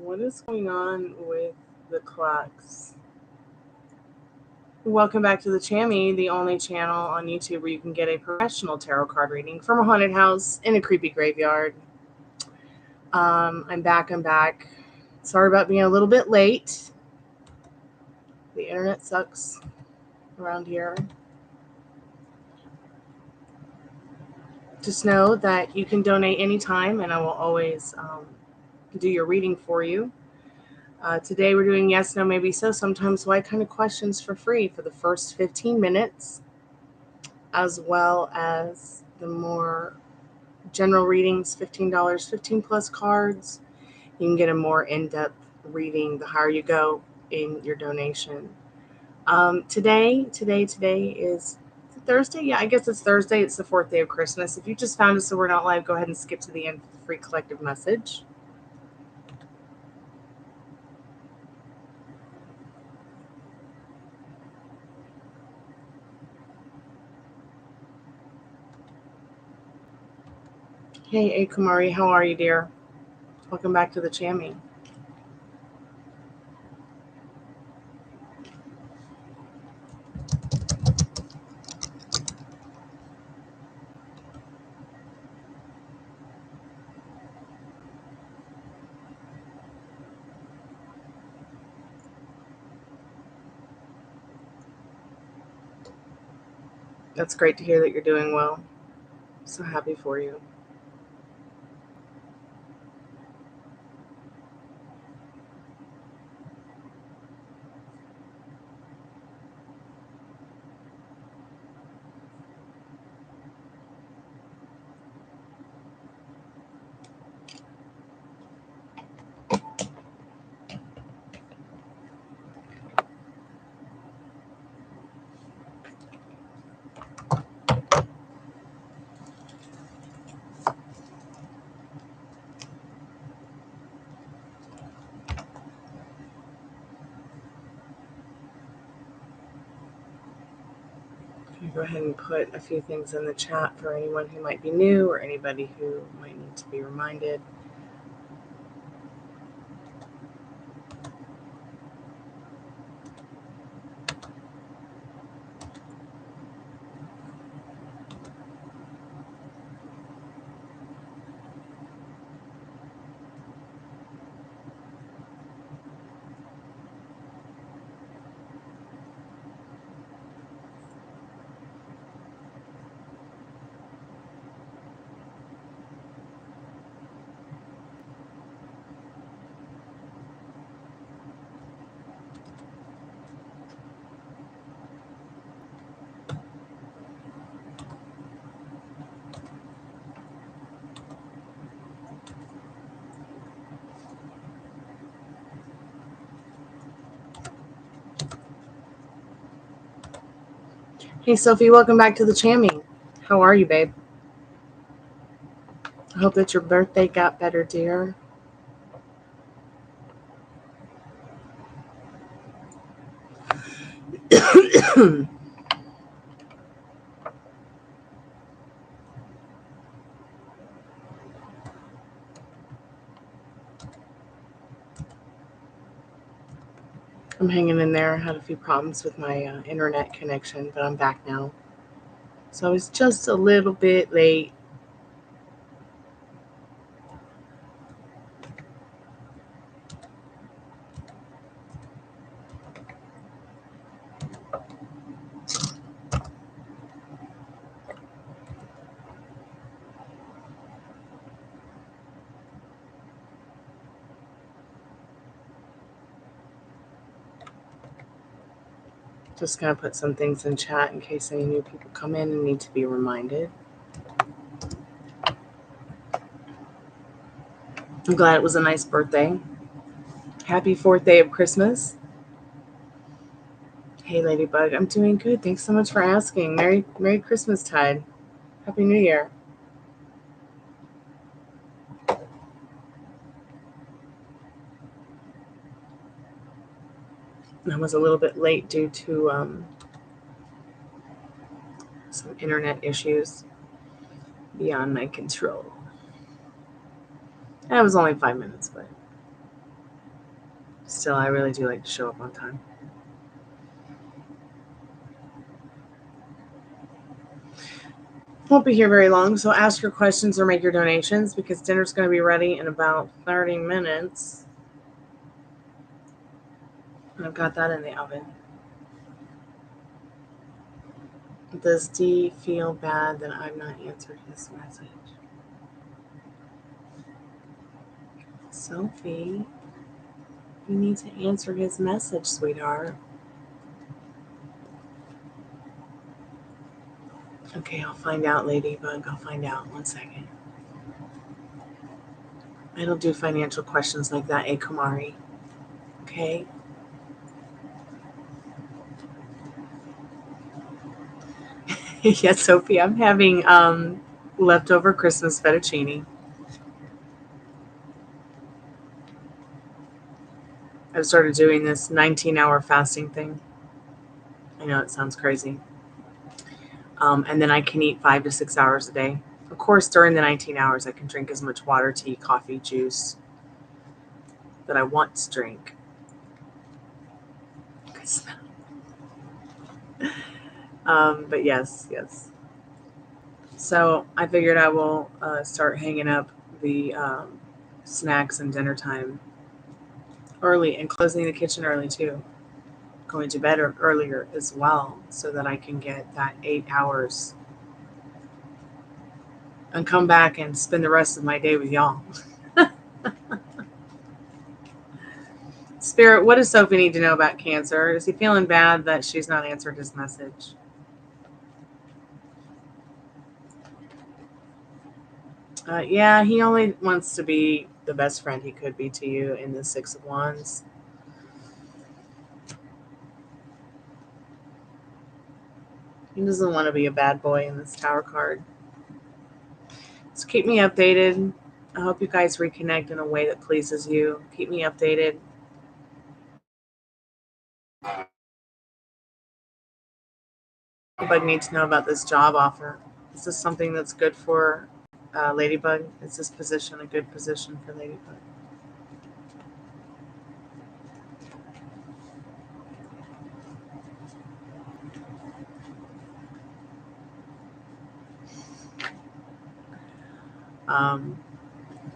What is going on with the clocks? Welcome back to the Chammy, the only channel on YouTube where you can get a professional tarot card reading from a haunted house in a creepy graveyard. I'm back. Sorry about being a little bit late. The internet sucks around here. Just know that you can donate anytime and I will always do your reading for you. Today we're doing yes, no, maybe so, sometimes why kind of questions for free for the first 15 minutes, as well as the more general readings, $15, 15 plus cards. You can get a more in-depth reading the higher you go in your donation. Today is Thursday. Yeah, I guess it's Thursday. It's the 4th day of Christmas. If you just found us so we're not live, go ahead and skip to the end for the free collective message. Hey, Kumari, how are you, dear? Welcome back to the Chammy. That's great to hear that you're doing well. So happy for you. Go ahead and put a few things in the chat for anyone who might be new or anybody who might need to be reminded. Hey, Sophie, welcome back to the Chammy. How are you, babe? I hope that your birthday got better, dear. I'm hanging in there. I had a few problems with my internet connection, but I'm back now. So it's just a little bit late. Just going to put some things in chat in case any new people come in and need to be reminded. I'm glad it was a nice birthday. Happy 4th day of Christmas. Hey, Ladybug, I'm doing good. Thanks so much for asking. Merry Christmas tide. Happy New Year. I was a little bit late due to some internet issues beyond my control. That was only 5 minutes, but Still, I really do like to show up on time. Won't be here very long, so ask your questions or make your donations because dinner's going to be ready in about 30 minutes. I've got that in the oven. Does D feel bad that I've not answered his message? Sophie, you need to answer his message, sweetheart. Okay, I'll find out, Ladybug. I'll find out. 1 second. I don't do financial questions like that, Kumari. Okay? Yes, Sophie, I'm having leftover Christmas fettuccine. I've started doing this 19-hour fasting thing. I know it sounds crazy. And then I can eat 5 to 6 hours a day. Of course, during the 19 hours, I can drink as much water, tea, coffee, juice that I want to drink. But yes. So I figured I will start hanging up the snacks and dinner time early and closing the kitchen early too. Going to bed earlier as well so that I can get that 8 hours and come back and spend the rest of my day with y'all. Spirit, what does Sophie need to know about Cancer? Is he feeling bad that she's not answered his message? Yeah, he only wants to be the best friend he could be to you in the Six of Wands. He doesn't want to be a bad boy in this Tower card. So keep me updated. I hope you guys reconnect in a way that pleases you. Keep me updated. Ladybug needs to know about this job offer. Is this something that's good for Ladybug? Is this position a good position for Ladybug?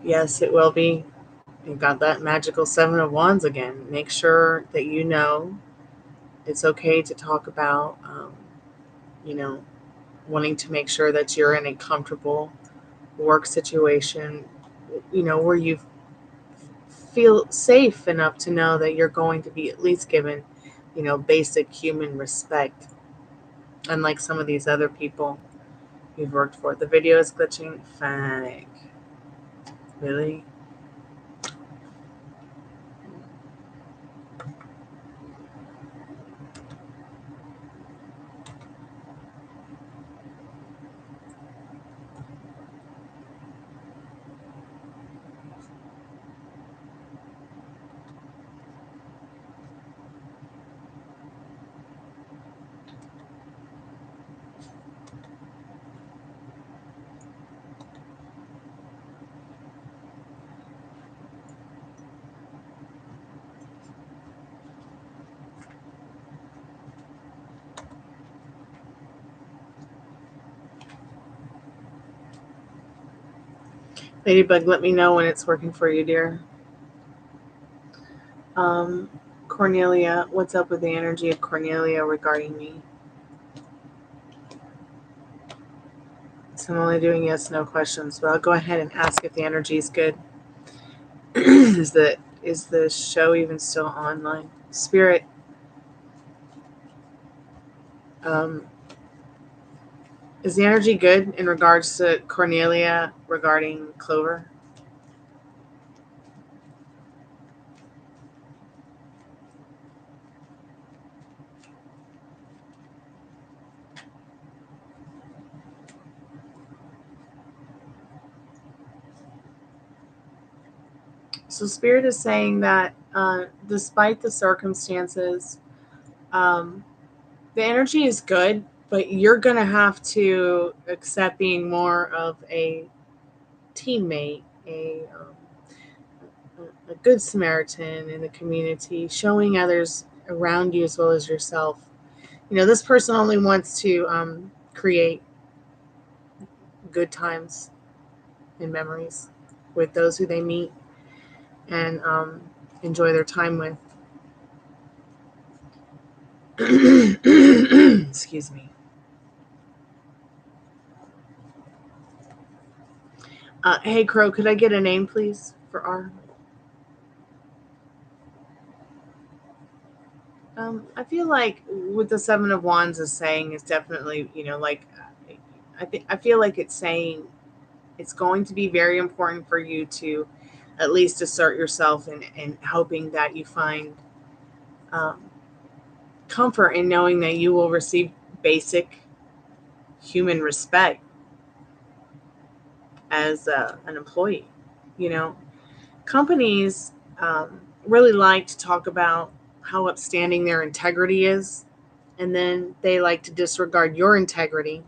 Yes, it will be. You've got that magical Seven of Wands again. Make sure that you know it's okay to talk about, wanting to make sure that you're in a comfortable work situation, where you feel safe enough to know that you're going to be at least given, basic human respect. Unlike some of these other people you've worked for. The video is glitching. Fake. Really? Ladybug, let me know when it's working for you, dear. Cornelia, what's up with the energy of Cornelia regarding me? So I'm only doing yes, no questions, but I'll go ahead and ask if the energy is good. Is the show even still online? Spirit, is the energy good in regards to Cornelia regarding Clover? So Spirit is saying that despite the circumstances, the energy is good, but you're going to have to accept being more of a teammate, a good Samaritan in the community, showing others around you as well as yourself. This person only wants to create good times and memories with those who they meet and enjoy their time with. Excuse me. Hey, Crow, could I get a name, please, for R? I feel like what the Seven of Wands is saying is definitely, I feel like it's saying it's going to be very important for you to at least assert yourself and hoping that you find comfort in knowing that you will receive basic human respect as an employee. Companies really like to talk about how upstanding their integrity is, and then they like to disregard your integrity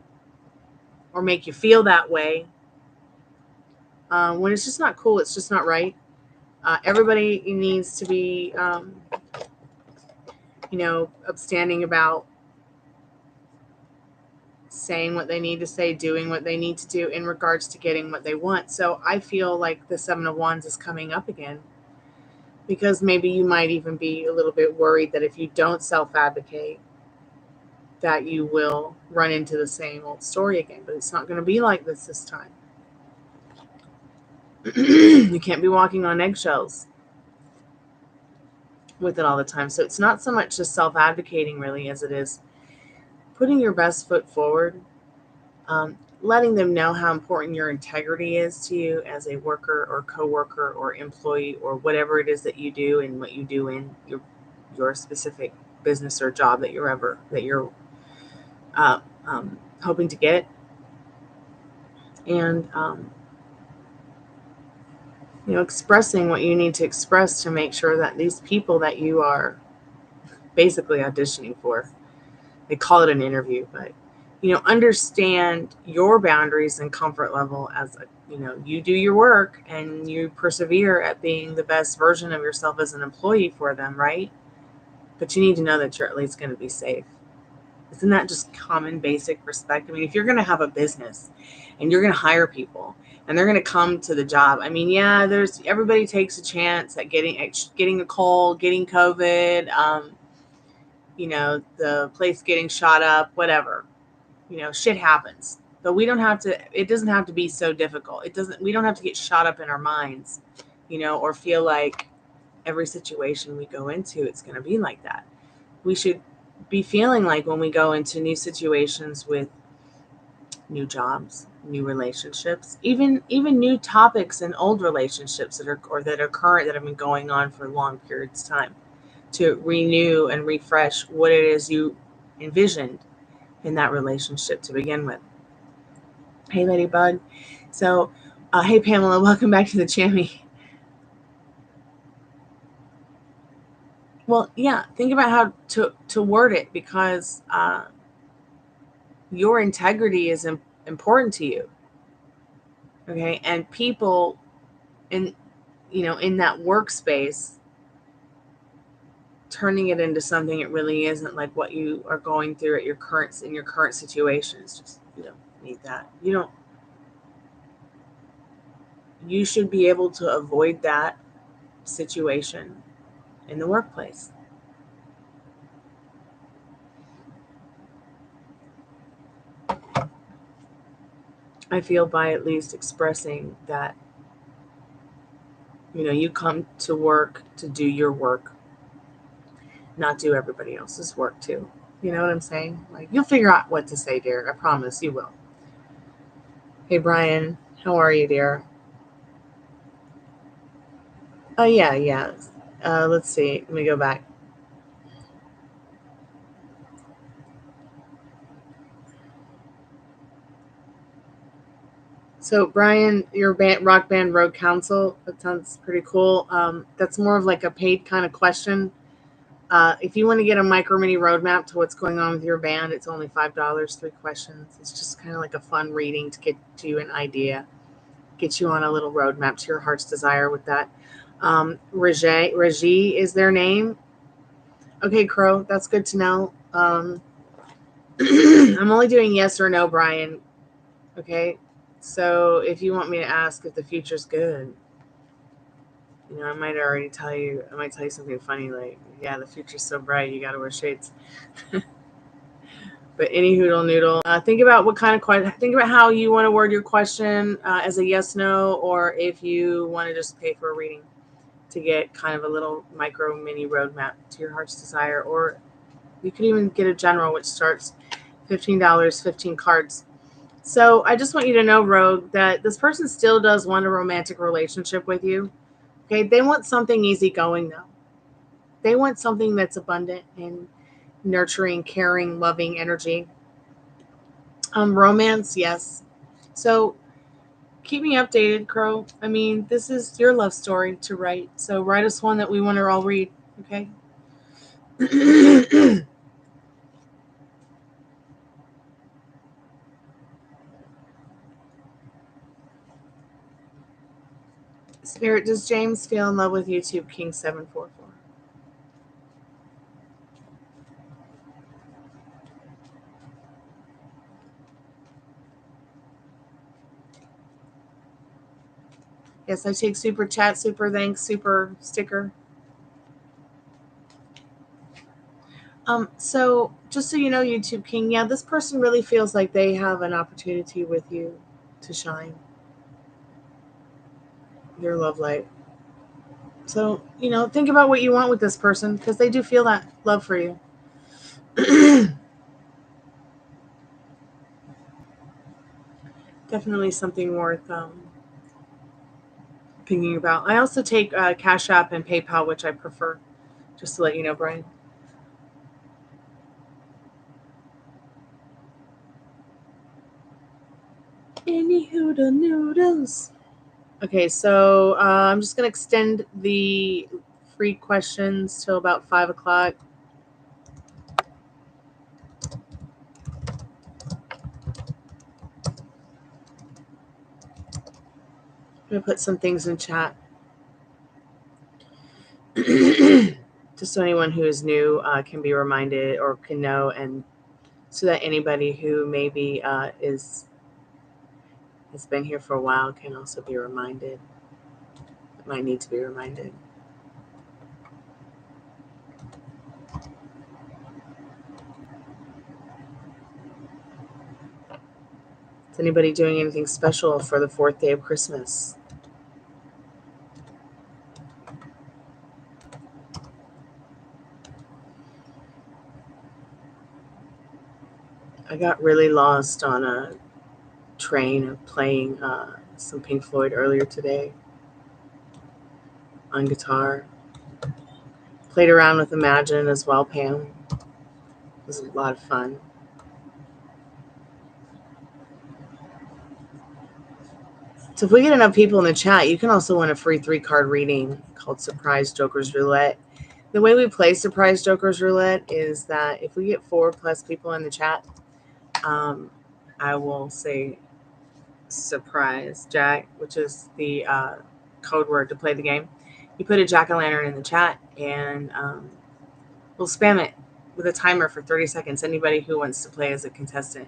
or make you feel that way when it's just not cool. It's just not right. Everybody needs to be, upstanding about saying what they need to say, doing what they need to do in regards to getting what they want. So I feel like the Seven of Wands is coming up again, because maybe you might even be a little bit worried that if you don't self-advocate, that you will run into the same old story again. But it's not going to be like this time. You can't be walking on eggshells with it all the time. So it's not so much just self-advocating really as it is putting your best foot forward, letting them know how important your integrity is to you as a worker or coworker or employee or whatever it is that you do and what you do in your specific business or job that you're hoping to get. And expressing what you need to express to make sure that these people that you are basically auditioning for, they call it an interview, but understand your boundaries and comfort level as you do your work and you persevere at being the best version of yourself as an employee for them, right? But you need to know that you're at least going to be safe. Isn't that just common basic respect? I mean, if you're going to have a business and you're going to hire people and they're going to come to the job, I mean, yeah, everybody takes a chance at getting a cold, getting COVID, the place getting shot up, whatever. Shit happens. But it doesn't have to be so difficult. We don't have to get shot up in our minds, or feel like every situation we go into, it's going to be like that. We should be feeling like when we go into new situations with new jobs, new relationships, even new topics and old relationships that are current, that have been going on for long periods of time, to renew and refresh what it is you envisioned in that relationship to begin with. Hey, Ladybug. So, hey, Pamela, welcome back to the Chammy. Well, yeah, think about how to word it, because your integrity is important to you. Okay, and people in that workspace turning it into something it really isn't, like what you are going through in your current situation. It's just, you don't need that. You should be able to avoid that situation in the workplace. I feel by at least expressing that, you come to work to do your work, not do everybody else's work too. You know what I'm saying? Like, you'll figure out what to say, dear. I promise you will. Hey, Brian, how are you, dear? Oh, yeah. Let's see. Let me go back. So, Brian, your rock band Road Council, that sounds pretty cool. That's more of like a paid kind of question. If you want to get a micro mini roadmap to what's going on with your band, it's only $5, 3 questions. It's just kind of like a fun reading to get you an idea, get you on a little roadmap to your heart's desire with that. Reggie is their name. Okay, Crow, that's good to know. I'm only doing yes or no, Brian. Okay, so if you want me to ask if the future's good, I might already tell you. I might tell you something funny, like, yeah, the future's so bright, you got to wear shades. But any hoodle noodle, think about what kind of question. Think about how you want to word your question as a yes, no, or if you want to just pay for a reading to get kind of a little micro mini roadmap to your heart's desire, or you could even get a general, which starts $15, 15 cards. So I just want you to know, Rogue, that this person still does want a romantic relationship with you. Okay, they want something easygoing though. They want something that's abundant and nurturing, caring, loving energy. Romance, yes. So keep me updated, Crow. I mean, this is your love story to write. So write us one that we want to all read, okay? Spirit, does James feel in love with YouTube King 744? Yes, I take super chat, super thanks, super sticker. So just so you know, YouTube King, yeah, this person really feels like they have an opportunity with you to shine your love light. So, think about what you want with this person, because they do feel that love for you. Definitely something worth thinking about. I also take Cash App and PayPal, which I prefer, just to let you know, Brian. Anywho, the noodles. Okay, so I'm just going to extend the free questions till about 5 o'clock. I'm going to put some things in chat. Just so anyone who is new can be reminded or can know, and so that anybody who maybe has been here for a while can also be reminded. Might need to be reminded. Is anybody doing anything special for the 4th day of Christmas? I got really lost on a train of playing some Pink Floyd earlier today on guitar. Played around with Imagine as well, Pam. It was a lot of fun. So if we get enough people in the chat, you can also win a free 3-card reading called Surprise Joker's Roulette. The way we play Surprise Joker's Roulette is that if we get 4+ people in the chat, I will say Surprise Jack, which is the code word to play the game. You put a jack-o'-lantern in the chat, and we'll spam it with a timer for 30 seconds. Anybody who wants to play as a contestant.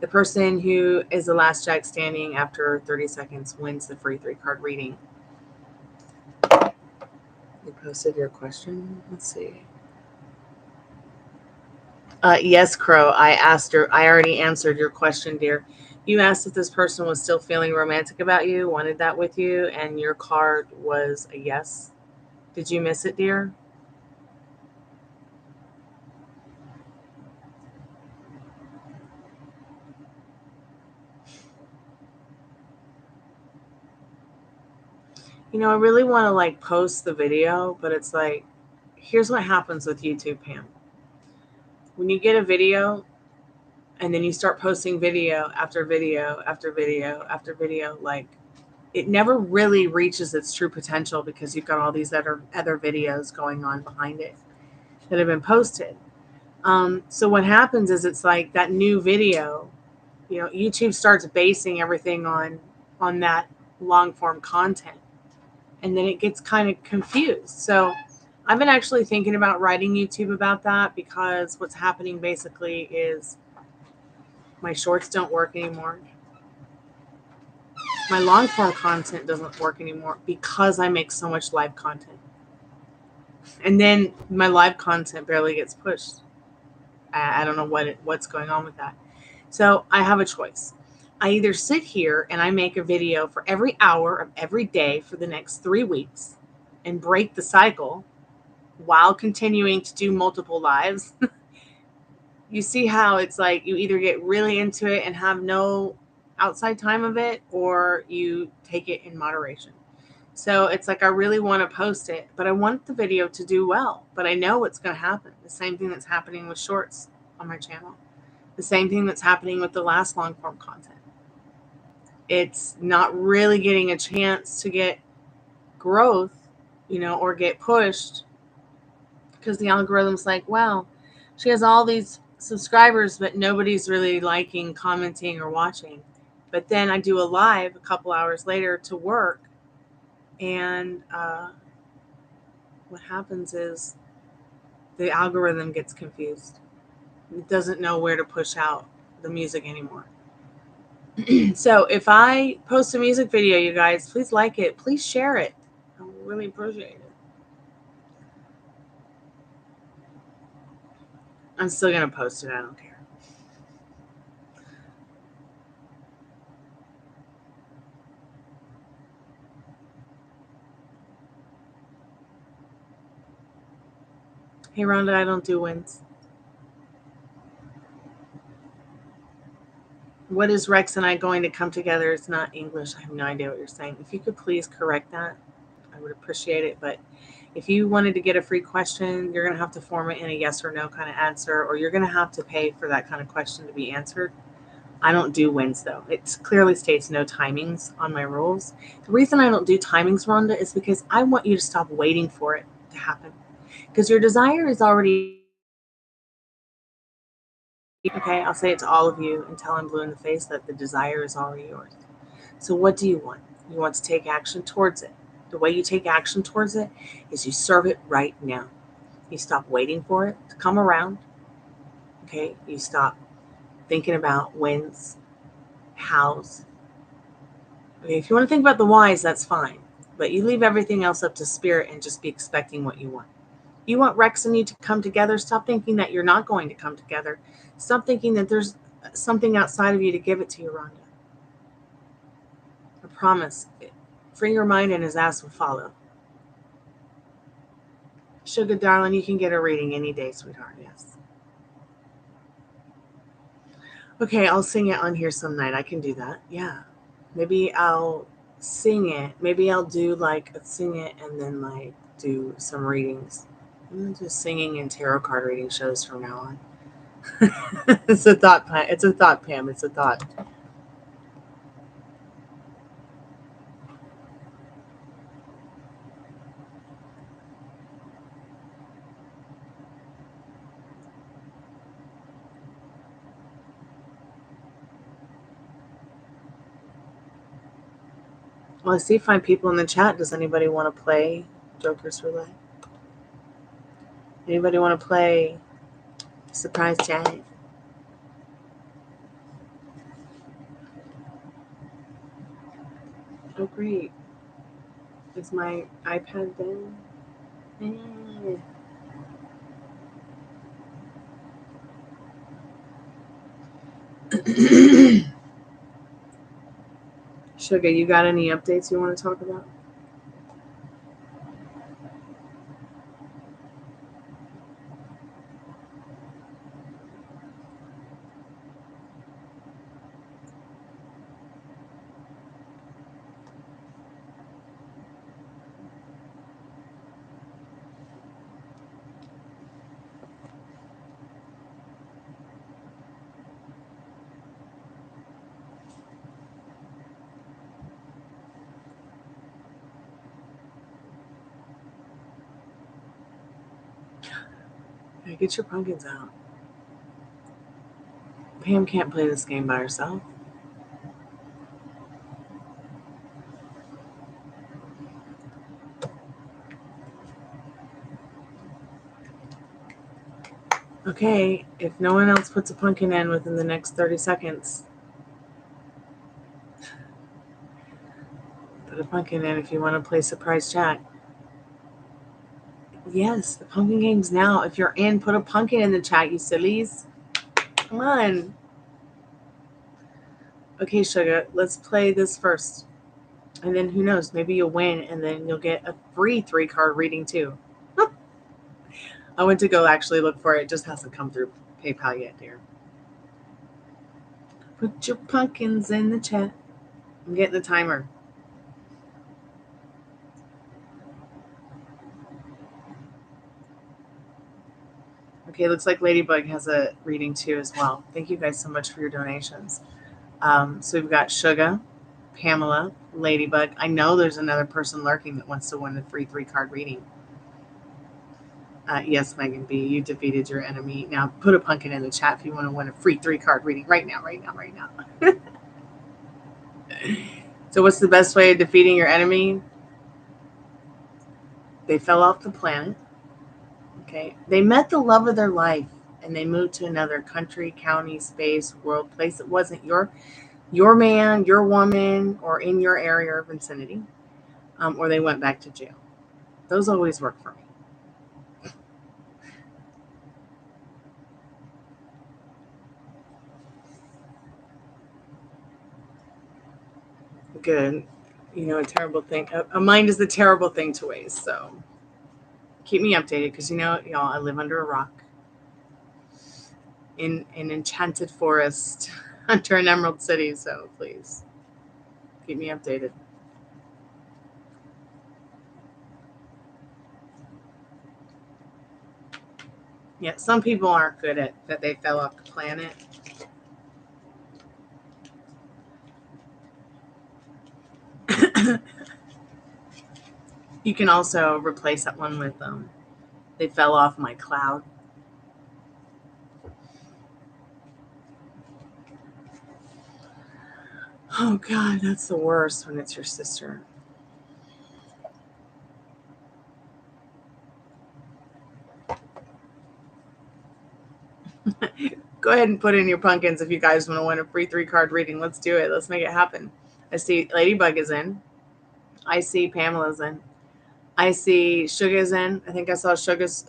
The person who is the last jack standing after 30 seconds wins the free 3-card reading. You posted your question? Let's see. Yes, Crow. I asked her. I already answered your question, dear. You asked if this person was still feeling romantic about you, wanted that with you, and your card was a yes. Did you miss it, dear? I really want to post the video, but it's like, here's what happens with YouTube, Pam. When you get a video and then you start posting video after video after video after video, it never really reaches its true potential because you've got all these other videos going on behind it that have been posted. So what happens is it's like that new video, YouTube starts basing everything on that long form content. and then it gets kind of confused. So I've been actually thinking about writing YouTube about that, because what's happening basically is my shorts don't work anymore. My long form content doesn't work anymore because I make so much live content. And then my live content barely gets pushed. I don't know what's going on with that. So I have a choice. I either sit here and I make a video for every hour of every day for the next 3 weeks and break the cycle while continuing to do multiple lives. You see how it's like you either get really into it and have no outside time of it, or you take it in moderation. So it's like I really want to post it, but I want the video to do well. But I know what's going to happen. The same thing that's happening with shorts on my channel. The same thing that's happening with the last long form content. It's not really getting a chance to get growth, or get pushed, because the algorithm's like, wow, she has all these subscribers, but nobody's really liking, commenting, or watching. But then I do a live a couple hours later to work, and what happens is the algorithm gets confused. It doesn't know where to push out the music anymore. So if I post a music video, you guys, please like it. Please share it. I really appreciate it. I'm still going to post it. I don't care. Hey, Rhonda, I don't do wins. What is Rex and I going to come together? It's not English. I have no idea what you're saying. If you could please correct that, I would appreciate it. But if you wanted to get a free question, you're going to have to form it in a yes or no kind of answer, or you're going to have to pay for that kind of question to be answered. I don't do wins, though. It clearly states no timings on my rules. The reason I don't do timings, Rhonda, is because I want you to stop waiting for it to happen. Because your desire is already... Okay, I'll say it to all of you until I'm blue in the face that the desire is already yours. So what do you want? You want to take action towards it. The way you take action towards it is you serve it right now. You stop waiting for it to come around. Okay, you stop thinking about whens, hows. Okay, if you want to think about the whys, that's fine. But you leave everything else up to spirit and just be expecting what you want. You want Rex and you to come together. Stop thinking that you're not going to come together. Stop thinking that there's something outside of you to give it to you, Rhonda. I promise. Free your mind and his ass will follow. Sugar darling, you can get a reading any day, sweetheart. Yes. Okay, I'll sing it on here some night. I can do that. Yeah. Maybe I'll sing it. Maybe I'll do sing it and then do some readings. I'm just singing and tarot card reading shows from now on. It's a thought, Pam. It's a thought. Well, I see fine people in the chat. Does anybody want to play Joker's Roulette? Anybody want to play Surprise Chat? Oh, great. Is my iPad down? Sugar, you got any updates you want to talk about? Yeah, get your pumpkins out. Pam can't play this game by herself. Okay, if no one else puts a pumpkin in within the next 30 seconds, put a pumpkin in if you want to play surprise chat. Yes, the pumpkin game's now. If you're in, put a pumpkin in the chat, you sillies. Come on. Okay, Sugar, let's play this first. And then who knows, maybe you'll win and then you'll get a free 3-card reading too. I went to go actually look for it. It just hasn't come through PayPal yet, dear. Put your pumpkins in the chat. I'm getting the timer. Okay, looks like Ladybug has a reading too as well. Thank you guys so much for your donations. So we've got Sugar, Pamela, Ladybug. I know there's another person lurking that wants to win a free 3-card reading. Yes, Megan B, you defeated your enemy. Now put a pumpkin in the chat if you want to win a free 3-card reading right now. So what's the best way of defeating your enemy? They fell off the planet. Okay. They met the love of their life and they moved to another country, county, space, world, place that wasn't your man, your woman, or in your area or vicinity, or they went back to jail. Those always work for me. Good. You know, a terrible thing. A mind is a terrible thing to waste. So keep me updated because, you know, y'all, I live under a rock in an enchanted forest under an emerald city. So please keep me updated. Yeah, some people aren't good at that. They fell off the planet. You can also replace that one with they fell off my cloud. Oh God, that's the worst when it's your sister. Go ahead and put in your pumpkins if you guys want to win a free 3-card reading. Let's do it. Let's make it happen. I see Ladybug is in. I see Pamela's in. I see Sugar's in. I think I saw Sugar's.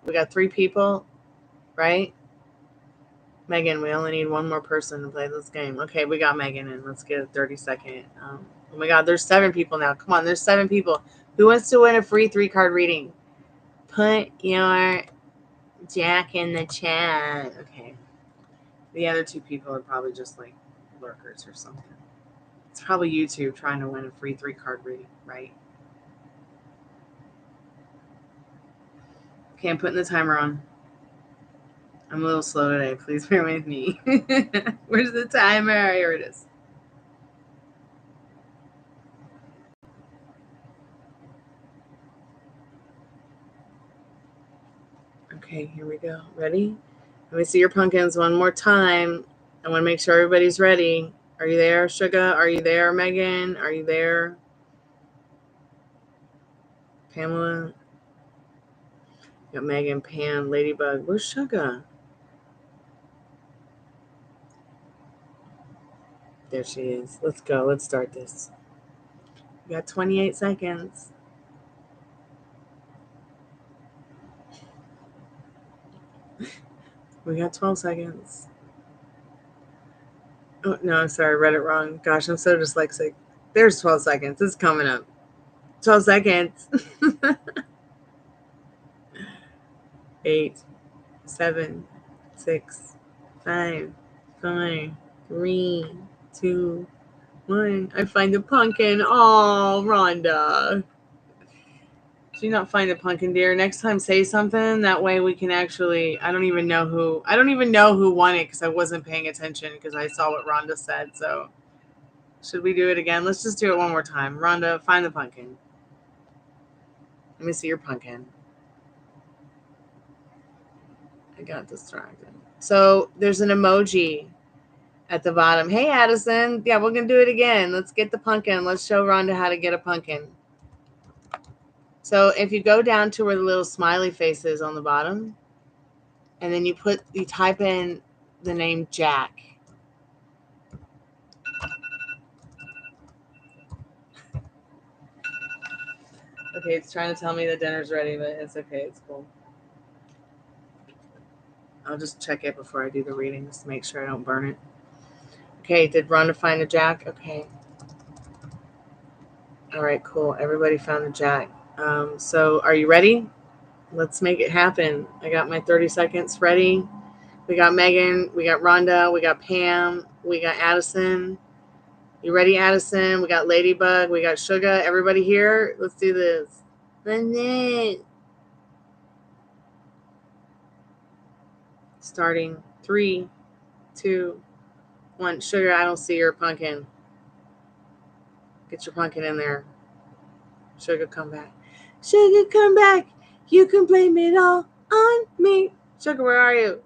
We got 3 people, right? Megan, we only need one more person to play this game. Okay, we got Megan in. Let's get a 30-second. Oh my God, there's 7 people now. Come on, there's 7 people. Who wants to win a free 3-card reading? Put your Jack in the chat. Okay. The other 2 people are probably just like lurkers or something. It's probably YouTube trying to win a free 3-card reading, right? Okay, I'm putting the timer on. I'm a little slow today. Please bear with me. Where's the timer? Here it is. Okay, here we go. Ready? Let me see your pumpkins one more time. I want to make sure everybody's ready. Are you there, Sugar? Are you there, Megan? Are you there? Pamela? Got Megan, Pam, Ladybug. Where's Sugar? There she is. Let's go. Let's start this. We got 28 seconds. We got 12 seconds. Oh, no, I'm sorry. I read it wrong. Gosh, I'm so dyslexic. There's 12 seconds. It's coming up. 12 seconds. 8, 7, 6, 5, 4, 3, 2, 1. I find the pumpkin. Oh, Rhonda. Did you not find the pumpkin, dear? Next time, say something. That way we can actually. I don't even know who won it because I wasn't paying attention because I saw what Rhonda said. So, should we do it again? Let's just do it one more time. Rhonda, find the pumpkin. Let me see your pumpkin. I got distracted. So there's an emoji at the bottom. Hey, Addison. Yeah, we're going to do it again. Let's get the pumpkin. Let's show Rhonda how to get a pumpkin. So if you go down to where the little smiley face is on the bottom, and then you type in the name Jack. Okay, it's trying to tell me the dinner's ready, but it's okay. It's cool. I'll just check it before I do the reading just to make sure I don't burn it. Okay, did Rhonda find a Jack? Okay. All right, cool. Everybody found a Jack. So are you ready? Let's make it happen. I got my 30 seconds ready. We got Megan, we got Rhonda, we got Pam, we got Addison. You ready, Addison? We got Ladybug, we got Sugar. Everybody here? Let's do this. Starting 3, 2, 1. Sugar, I don't see your pumpkin. Get your pumpkin in there. Sugar, come back. Sugar, come back. You can blame it all on me. Sugar, where are you?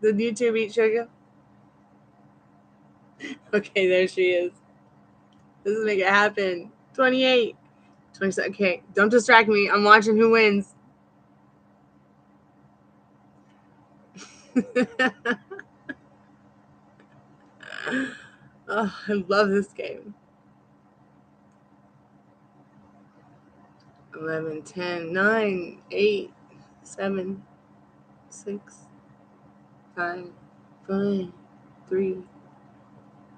Did YouTube eat Sugar? Okay, there she is. This is make it happen. 28. 27. Okay, don't distract me. I'm watching who wins. Oh, I love this game. 11, 10, 9, 8, 7, 6, 5, 4, 3,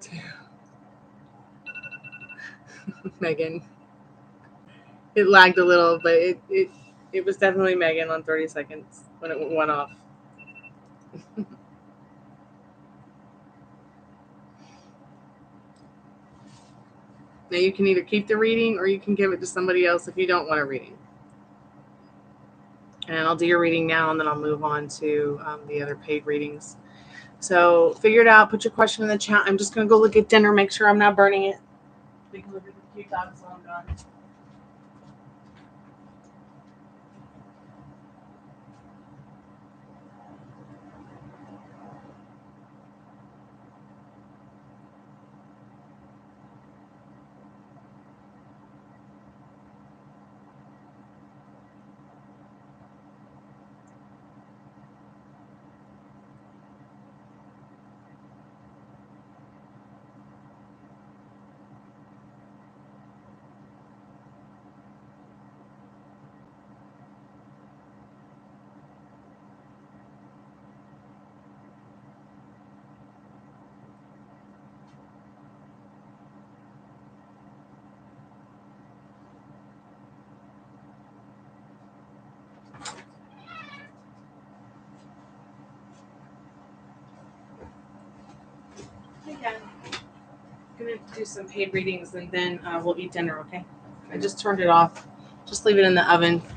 2. Megan. It lagged a little, but it was definitely Megan on 30 seconds when it went off. Now you can either keep the reading or you can give it to somebody else if you don't want a reading. And I'll do your reading now, and then I'll move on to the other paid readings. So figure it out. Put your question in the chat. I'm just going to go look at dinner, make sure I'm not burning it. We can look at the cute dogs while I'm gone. Okay. I'm going to do some paid readings, and then we'll eat dinner, okay? I just turned it off. Just leave it in the oven. Can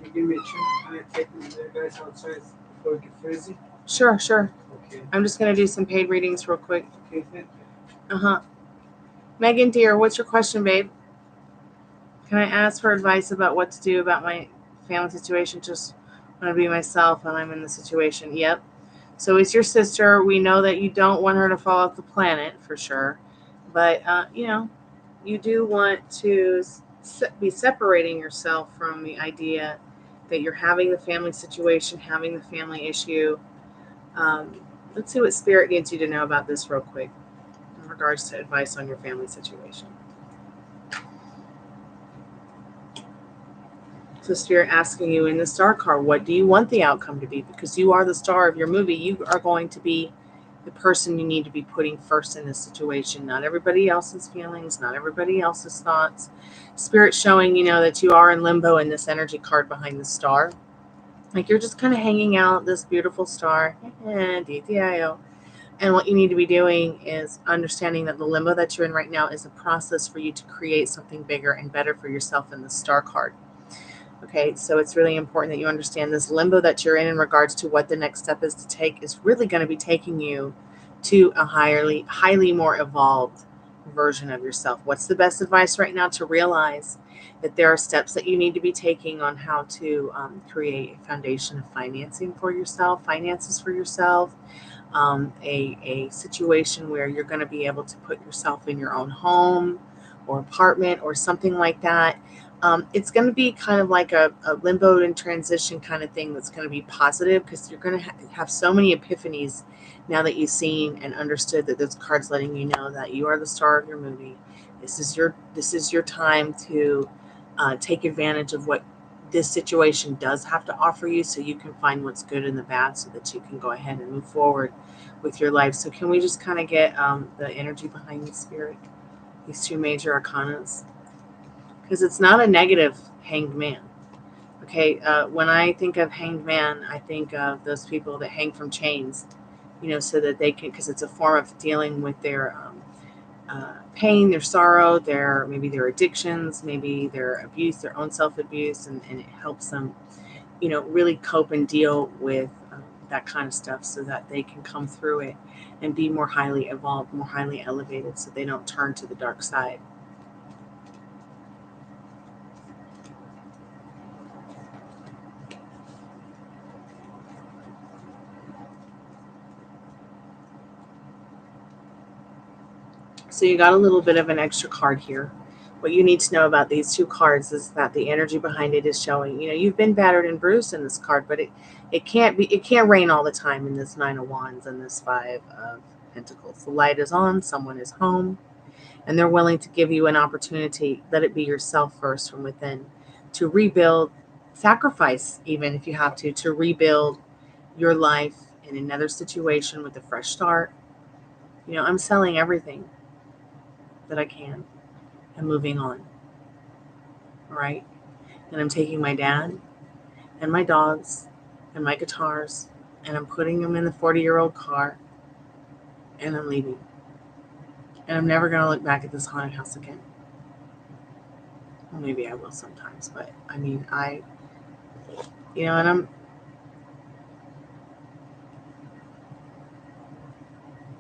you give me a chance? Can I take the guys outside before it gets crazy? Sure, sure. Okay. I'm just going to do some paid readings real quick. Okay, thank you. Uh-huh. Megan, dear, what's your question, babe? Can I ask for advice about what to do about my family situation? Just want to be myself when I'm in the situation. Yep. So it's your sister. We know that you don't want her to fall off the planet for sure. But, you do want to be separating yourself from the idea that you're having the family situation, having the family issue. Let's see what Spirit needs you to know about this real quick in regards to advice on your family situation. So Spirit asking you in the star card, what do you want the outcome to be? Because you are the star of your movie. You are going to be the person you need to be putting first in this situation. Not everybody else's feelings, not everybody else's thoughts. Spirit showing, that you are in limbo in this energy card behind the star. Like you're just kind of hanging out, this beautiful star. DTIO. And what you need to be doing is understanding that the limbo that you're in right now is a process for you to create something bigger and better for yourself in the star card. Okay, so it's really important that you understand this limbo that you're in regards to what the next step is to take is really going to be taking you to a highly more evolved version of yourself. What's the best advice right now? To realize that there are steps that you need to be taking on how to create a foundation of finances for yourself, a situation where you're going to be able to put yourself in your own home or apartment or something like that. It's going to be kind of like a limbo and transition kind of thing that's going to be positive, because you're going to have so many epiphanies now that you've seen and understood that those cards letting you know that you are the star of your movie. This is your time to take advantage of what this situation does have to offer you, so you can find what's good and the bad, so that you can go ahead and move forward with your life. So can we just kind of get the energy behind the spirit, these two major arcanas? Because it's not a negative hanged man. Okay, when I think of hanged man, I think of those people that hang from chains, so that they can, because it's a form of dealing with their pain, their sorrow, maybe their addictions, maybe their abuse, their own self-abuse, and it helps them, really cope and deal with that kind of stuff, so that they can come through it and be more highly evolved, more highly elevated, so they don't turn to the dark side. So you got a little bit of an extra card here. What you need to know about these two cards is that the energy behind it is showing, you've been battered and bruised in this card, but it can't rain all the time in this Nine of Wands and this Five of Pentacles. The light is on, someone is home, and they're willing to give you an opportunity. Let it be yourself first from within, to rebuild, sacrifice even if you have to rebuild your life in another situation with a fresh start. I'm selling everything that I can and moving on. All right. And I'm taking my dad and my dogs and my guitars, and I'm putting them in the 40-year-old car, and I'm leaving. And I'm never going to look back at this haunted house again. Well, maybe I will sometimes, but I mean, and I'm,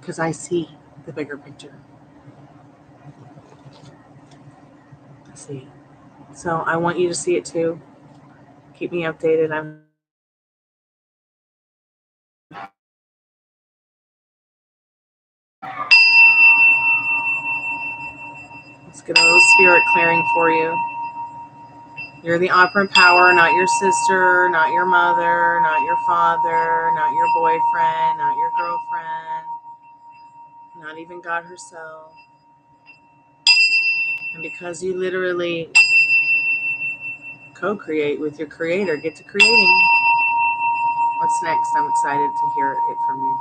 because I see the bigger picture. I see it. So I want you to see it too. Keep me updated. Let's get a little spirit clearing for you. You're the operant power, not your sister, not your mother, not your father, not your boyfriend, not your girlfriend, not even God herself. And because you literally co-create with your creator, get to creating. What's next? I'm excited to hear it from you.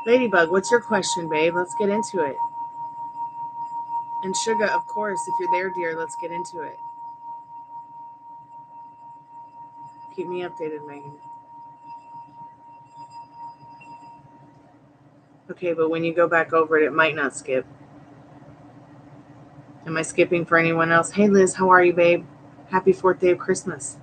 Ladybug, what's your question, babe? Let's get into it. And Sugar, of course, if you're there, dear, let's get into it. Keep me updated, Megan. Okay, but when you go back over it, it might not skip. Am I skipping for anyone else? Hey, Liz, how are you, babe? Happy 4th day of Christmas.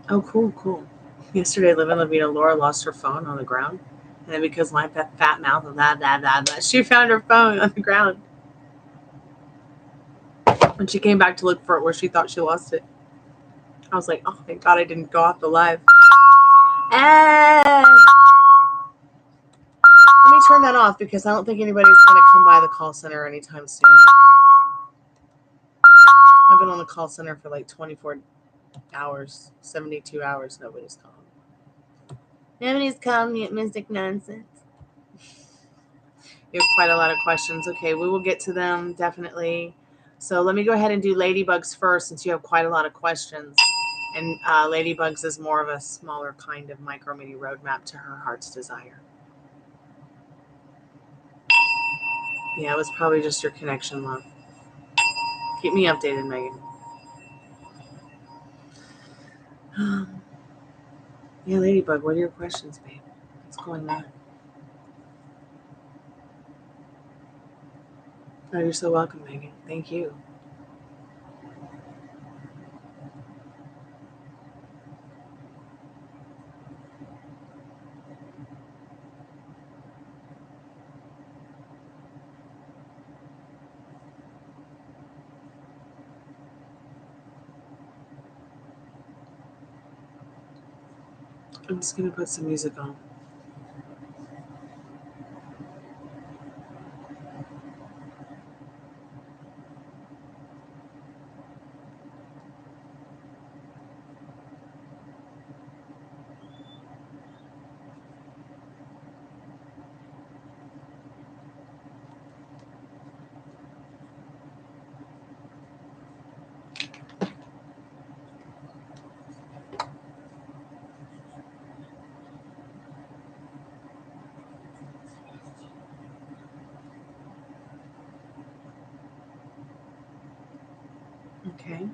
Oh, cool. Yesterday, Living La Vida, Laura lost her phone on the ground. And then because my fat mouth and blah, she found her phone on the ground. When she came back to look for it where she thought she lost it, I was like, oh, thank God I didn't go off the live. Let me turn that off, because I don't think anybody's going to come by the call center anytime soon. I've been on the call center for like 24 hours, 72 hours. Nobody's calling. Nobody's calling me at Mystic Nonsense. You have quite a lot of questions. Okay, we will get to them, definitely. So let me go ahead and do Ladybugs first, since you have quite a lot of questions. And Ladybugs is more of a smaller kind of micro mini roadmap to her heart's desire. Yeah, it was probably just your connection, love. Keep me updated, Megan. Yeah, Ladybug, what are your questions, babe? What's going on? Oh, you're so welcome, Megan. Thank you. I'm just going to put some music on. Okay.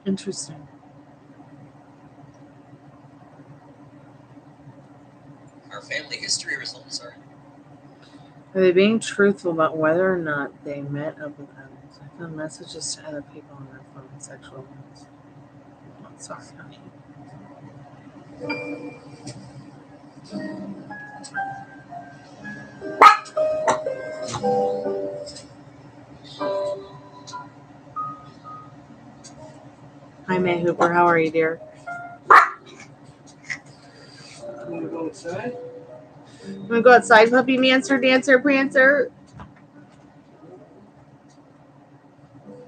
Interesting. Our family history results are. Are they being truthful about whether or not they met up with others? I found messages to other people on their phone, sexual ones. Oh, sorry, honey. Hi, May Hooper. How are you, dear? You want to go outside? Want to go outside, puppy mancer, dancer, prancer?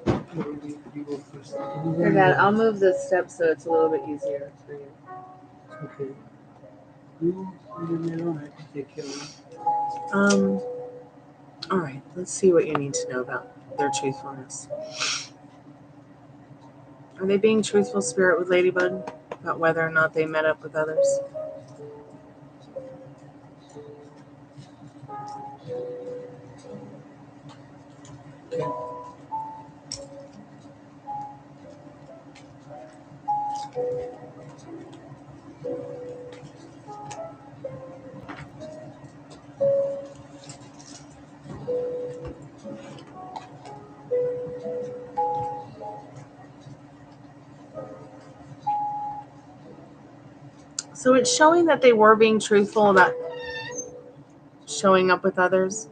You go first. Here, Dad, I'll move the steps so it's a little bit easier for you. Okay. You leave me alone. I can take care of it. All right. Let's see what you need to know about their truthfulness. Are they being truthful, Spirit, with Ladybug, about whether or not they met up with others? Okay. So it's showing that they were being truthful about showing up with others.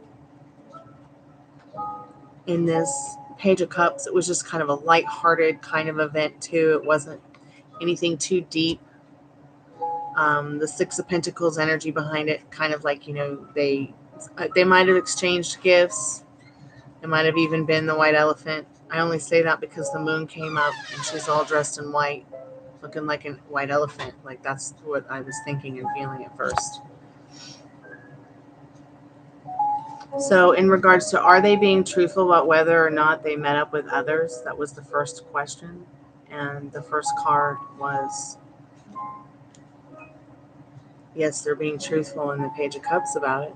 In this Page of Cups, it was just kind of a lighthearted kind of event too. It wasn't anything too deep. The Six of Pentacles energy behind it, kind of like, they might have exchanged gifts. It might have even been the white elephant. I only say that because the moon came up and she's all dressed in white, looking like a white elephant. Like, that's what I was thinking and feeling at first. So in regards to, are they being truthful about whether or not they met up with others? That was the first question. And the first card was, yes, they're being truthful in the Page of Cups about it.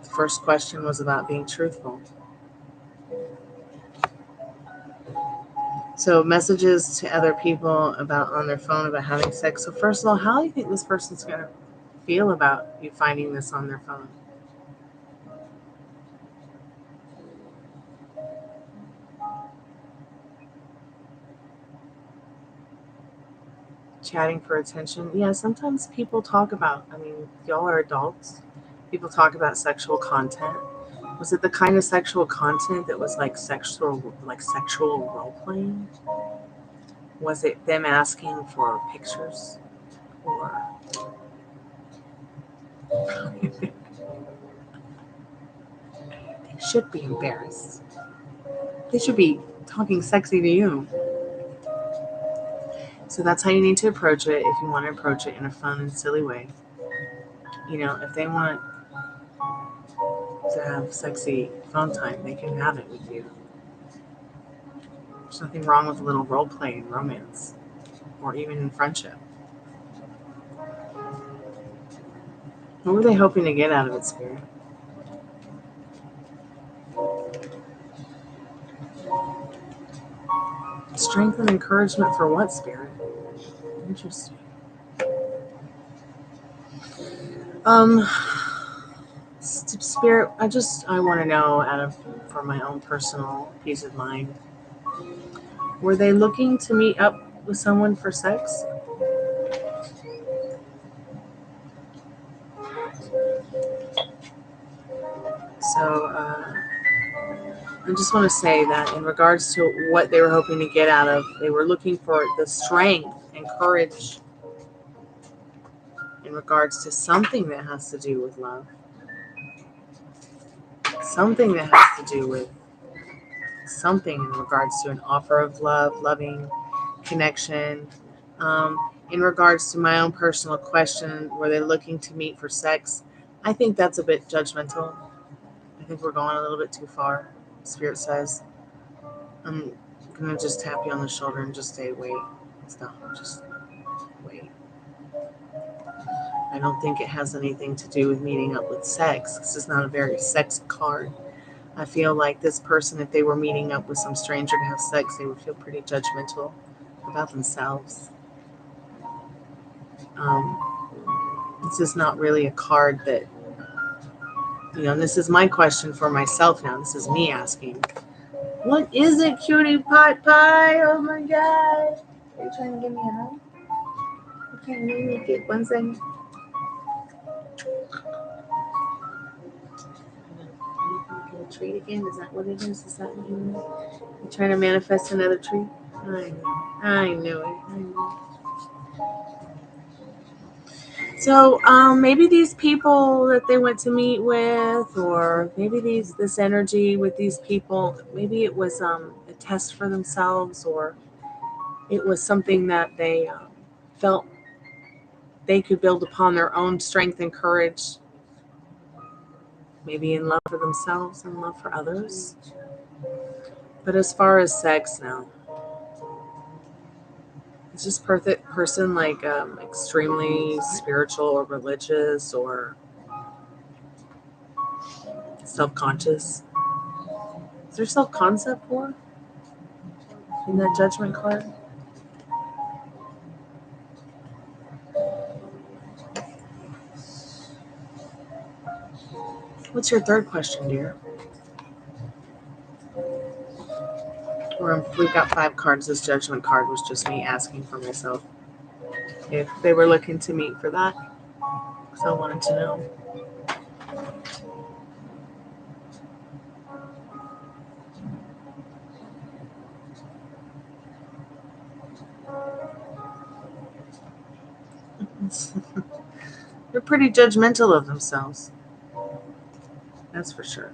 The first question was about being truthful. So messages to other people about on their phone about having sex. So first of all, how do you think this person's going to feel about you finding this on their phone? Chatting for attention. Yeah, sometimes people talk about, y'all are adults. People talk about sexual content. Was it the kind of sexual content that was like sexual role playing? Was it them asking for pictures? Or they should be embarrassed. They should be talking sexy to you. So that's how you need to approach it if you want to approach it in a fun and silly way. If they want to have sexy phone time, they can have it with you. There's nothing wrong with a little role play in romance or even in friendship. What were they hoping to get out of it, Spirit? Strength and encouragement for what, Spirit? Interesting. Spirit, I want to know, for my own personal peace of mind, were they looking to meet up with someone for sex? So I just want to say that in regards to what they were hoping to get out of, they were looking for the strength and courage in regards to something that has to do with love. something that has to do with something in regards to an offer of love, loving connection. In regards to my own personal question, were they looking to meet for sex? I think that's a bit judgmental. I think we're going a little bit too far. Spirit says, I'm going to just tap you on the shoulder and just say, wait, stop, just wait. I don't think it has anything to do with meeting up with sex. This is not a very sex card. I feel like this person, if they were meeting up with some stranger to have sex, they would feel pretty judgmental about themselves. This is not really a card that, and this is my question for myself now. This is me asking. What is it, cutie pot pie? Oh my God. Are you trying to give me a hug? Okay, let me make it 1 second. A treat again? Is that what it is? Is that what you mean? You trying to manifest another treat? I knew it. So maybe these people that they went to meet with, or maybe this energy with these people, maybe it was a test for themselves, or it was something that they felt they could build upon their own strength and courage, maybe in love for themselves and love for others. But as far as sex now, is this person like extremely spiritual or religious or self-conscious? Is there self-concept for in that judgment card? What's your third question, dear? Or we've got 5 cards. This judgment card was just me asking for myself if they were looking to meet for that. So I wanted to know. They're pretty judgmental of themselves. That's for sure.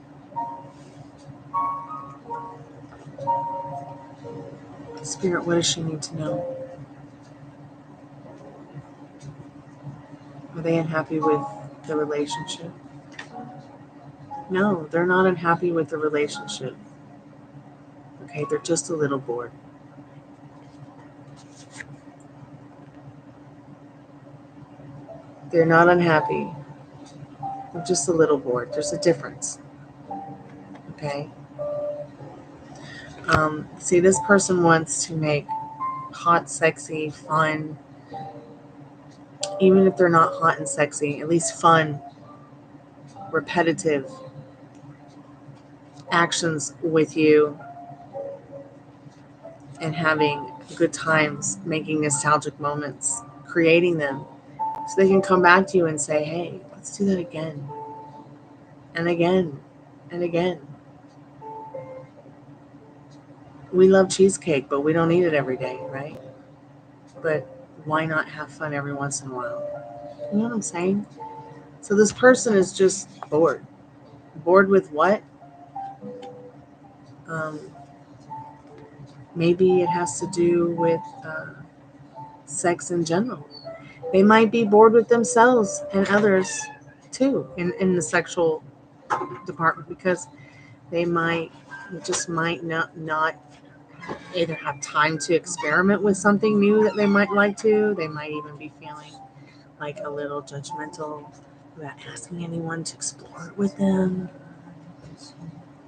Spirit, what does she need to know? Are they unhappy with the relationship? No, they're not unhappy with the relationship. Okay, they're just a little bored. They're not unhappy. They're just a little bored. There's a difference. Okay? See, this person wants to make hot, sexy, fun, even if they're not hot and sexy, at least fun, repetitive actions with you and having good times, making nostalgic moments, creating them so they can come back to you and say, hey, let's do that again and again and again. We love cheesecake, but we don't eat it every day, right? But why not have fun every once in a while? You know what I'm saying? So this person is just bored. Bored with what? Maybe it has to do with sex in general. They might be bored with themselves and others too in the sexual department, because they just might not either have time to experiment with something new that they might like to. They might even be feeling like a little judgmental about asking anyone to explore it with them.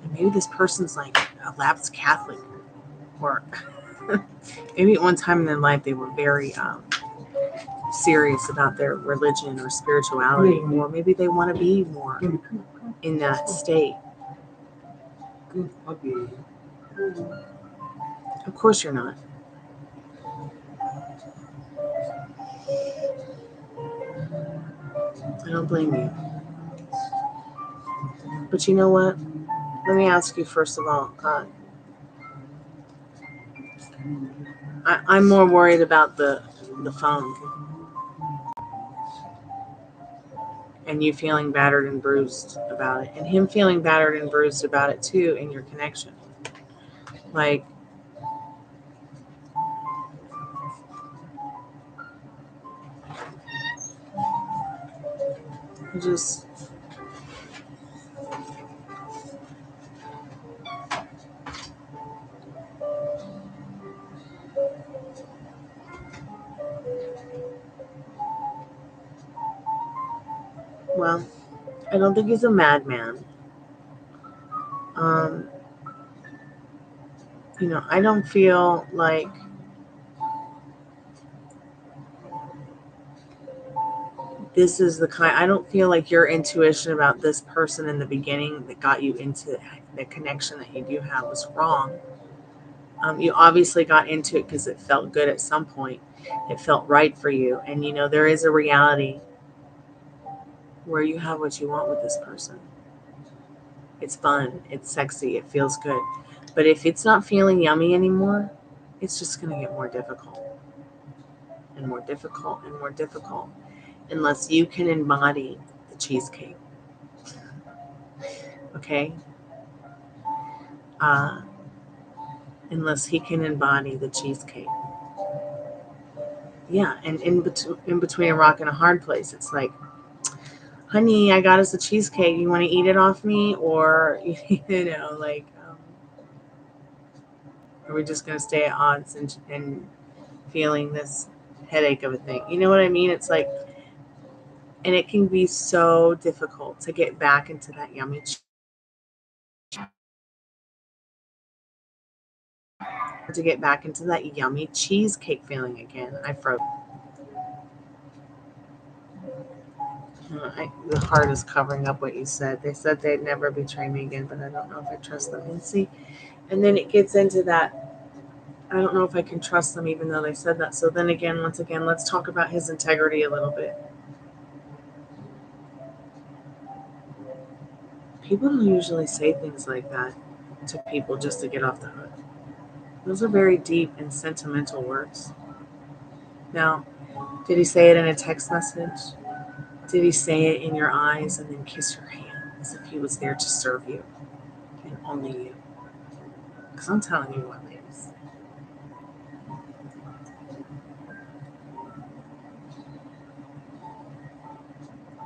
And maybe this person's like a lapsed Catholic, or maybe at one time in their life they were very serious about their religion or spirituality, or maybe they want to be more in that state. Of course you're not. I don't blame you. But you know what? Let me ask you first of all. I'm more worried about the phone. and you feeling battered and bruised about it, and him feeling battered and bruised about it too in your connection. Like, just well, I don't think he's a madman. You know, I don't feel like this is the kind, I don't feel like your intuition about this person in the beginning that got you into the connection that you do have was wrong. You obviously got into it because it felt good at some point. It felt right for you. And, you know, there is a reality where you have what you want with this person. It's fun. It's sexy. It feels good. But if it's not feeling yummy anymore, it's just going to get more difficult and more difficult and more difficult unless you can embody the cheesecake. Okay? Unless he can embody the cheesecake. Yeah, and in between a rock and a hard place, it's like, honey, I got us a cheesecake. You want to eat it off me? Or, you know, like, are we just going to stay at odds and feeling this headache of a thing? You know what I mean? It's like, and it can be so difficult to get back into that yummy cheesecake feeling again. I froze. The heart is covering up what you said. They said they'd never betray me again, but I don't know if I trust them. And see, and then it gets into that, I don't know if I can trust them even though they said that. So then again, once again, let's talk about his integrity a little bit. People don't usually say things like that to people just to get off the hook. Those are very deep and sentimental words. Now, did he say it in a text message? Did he say it in your eyes and then kiss your hand as if he was there to serve you and only you? Because I'm telling you what, ladies.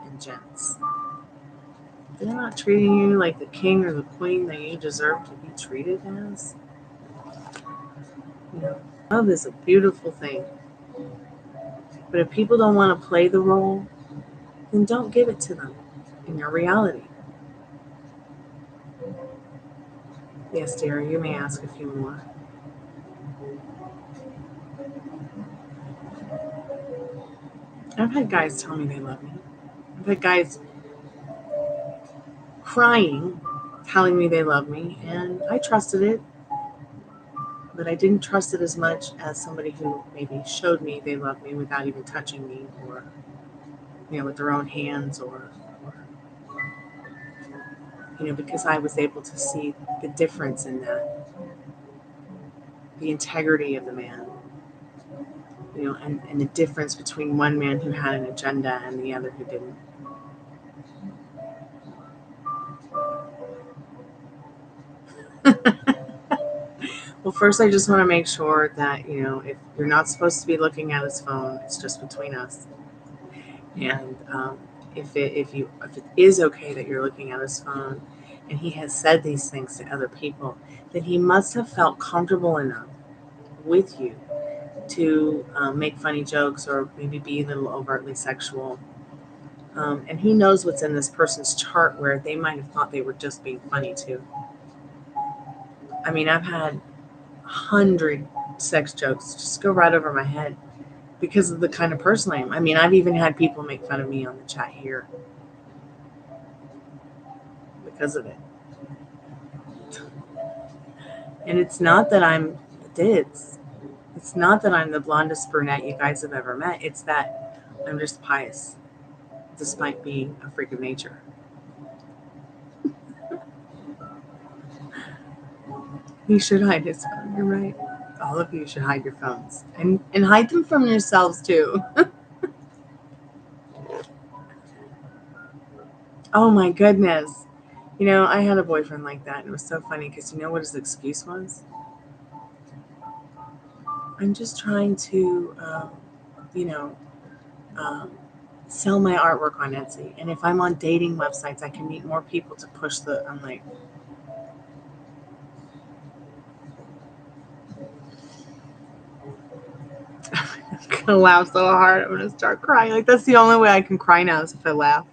And gents. They're not treating you like the king or the queen that you deserve to be treated as. You know, love is a beautiful thing. But if people don't want to play the role, then don't give it to them in your reality. Yes, dear, you may ask a few more. I've had guys tell me they love me. I've had guys crying, telling me they love me, and I trusted it. But I didn't trust it as much as somebody who maybe showed me they loved me without even touching me, or, you know, with their own hands, or you know, because I was able to see the difference in that, the integrity of the man, you know, and the difference between one man who had an agenda and the other who didn't. Well, first, I just want to make sure that, you know, if you're not supposed to be looking at his phone, it's just between us. And if it is okay that you're looking at his phone, and he has said these things to other people, then he must have felt comfortable enough with you to make funny jokes or maybe be a little overtly sexual. And who knows what's in this person's chart where they might have thought they were just being funny too. I mean, I've had 100 sex jokes just go right over my head because of the kind of person I am. I mean, I've even had people make fun of me on the chat here because of it. And it's not that I'm the dids. It's not that I'm the blondest brunette you guys have ever met. It's that I'm just pious, despite being a freak of nature. He should hide his phone. You're right. All of you should hide your phones. And hide them from yourselves, too. Oh my goodness. You know, I had a boyfriend like that, and it was so funny because you know what his excuse was? I'm just trying to, you know, um, sell my artwork on Etsy. And if I'm on dating websites, I can meet more people to push the. I'm like, I'm gonna laugh so hard. I'm gonna start crying. Like, that's the only way I can cry now is if I laugh.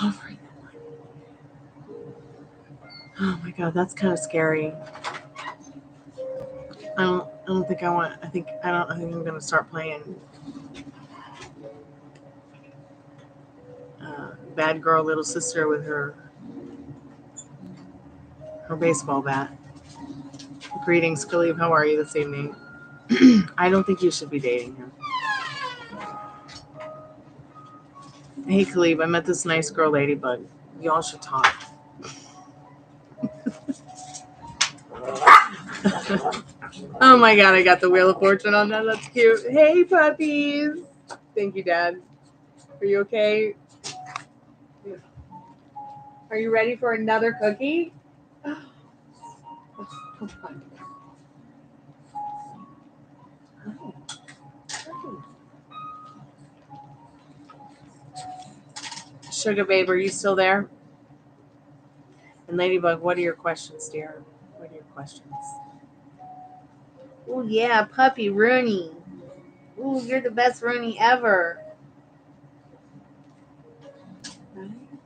Offering them money. Oh my god, that's kind of scary. I don't think I want. I think I'm gonna start playing bad girl little sister with her baseball bat. Greetings, Khalib. How are you this evening? I don't think you should be dating him. Hey, Khalib, I met this nice girl, Ladybug. Y'all should talk. Oh my god, I got the Wheel of Fortune on that. That's cute. Hey, puppies. Thank you, Dad. Are you okay? Are you ready for another cookie? Sugar Babe, are you still there? And Ladybug, what are your questions, dear? What are your questions? Oh yeah, puppy Rooney. Ooh, you're the best Rooney ever.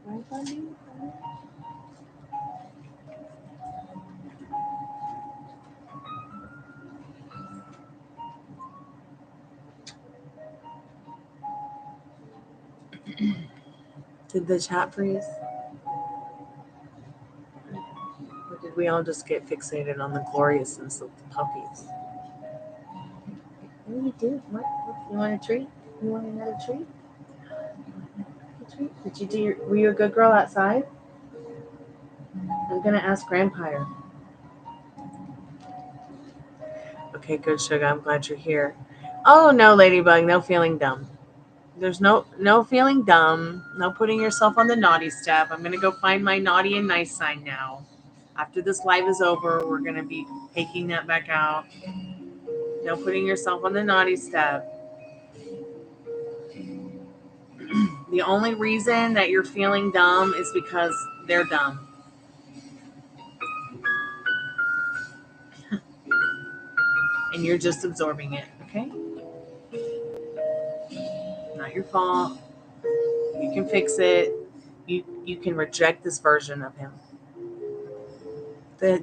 Right, puppy? Did the chat freeze? Or did we all just get fixated on the gloriousness of the puppies? What do you do? What? You want a treat? You want another treat? Did you do your, were you a good girl outside? I'm gonna ask Grandpire. Okay, good, Sugar. I'm glad you're here. Oh no, Ladybug, no feeling dumb. There's no feeling dumb. No putting yourself on the naughty step. I'm gonna go find my naughty and nice sign now. After this live is over, we're gonna be taking that back out. No putting yourself on the naughty step. The only reason that you're feeling dumb is because they're dumb. And you're just absorbing it, okay? Not your fault. You can fix it. You can reject this version of him.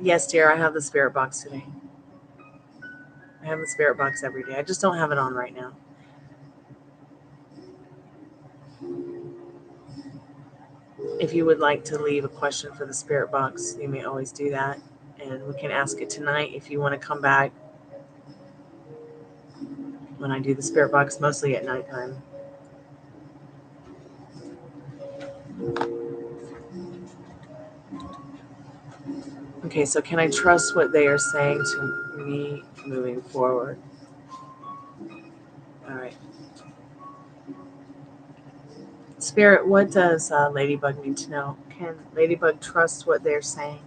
Yes, dear, I have the spirit box today. I have the spirit box every day. I just don't have it on right now. If you would like to leave a question for the spirit box, you may always do that. And we can ask it tonight if you want to come back when I do the spirit box, mostly at nighttime. Okay, so can I trust what they are saying to me moving forward? All right. Spirit, what does Ladybug need to know? Can Ladybug trust what they're saying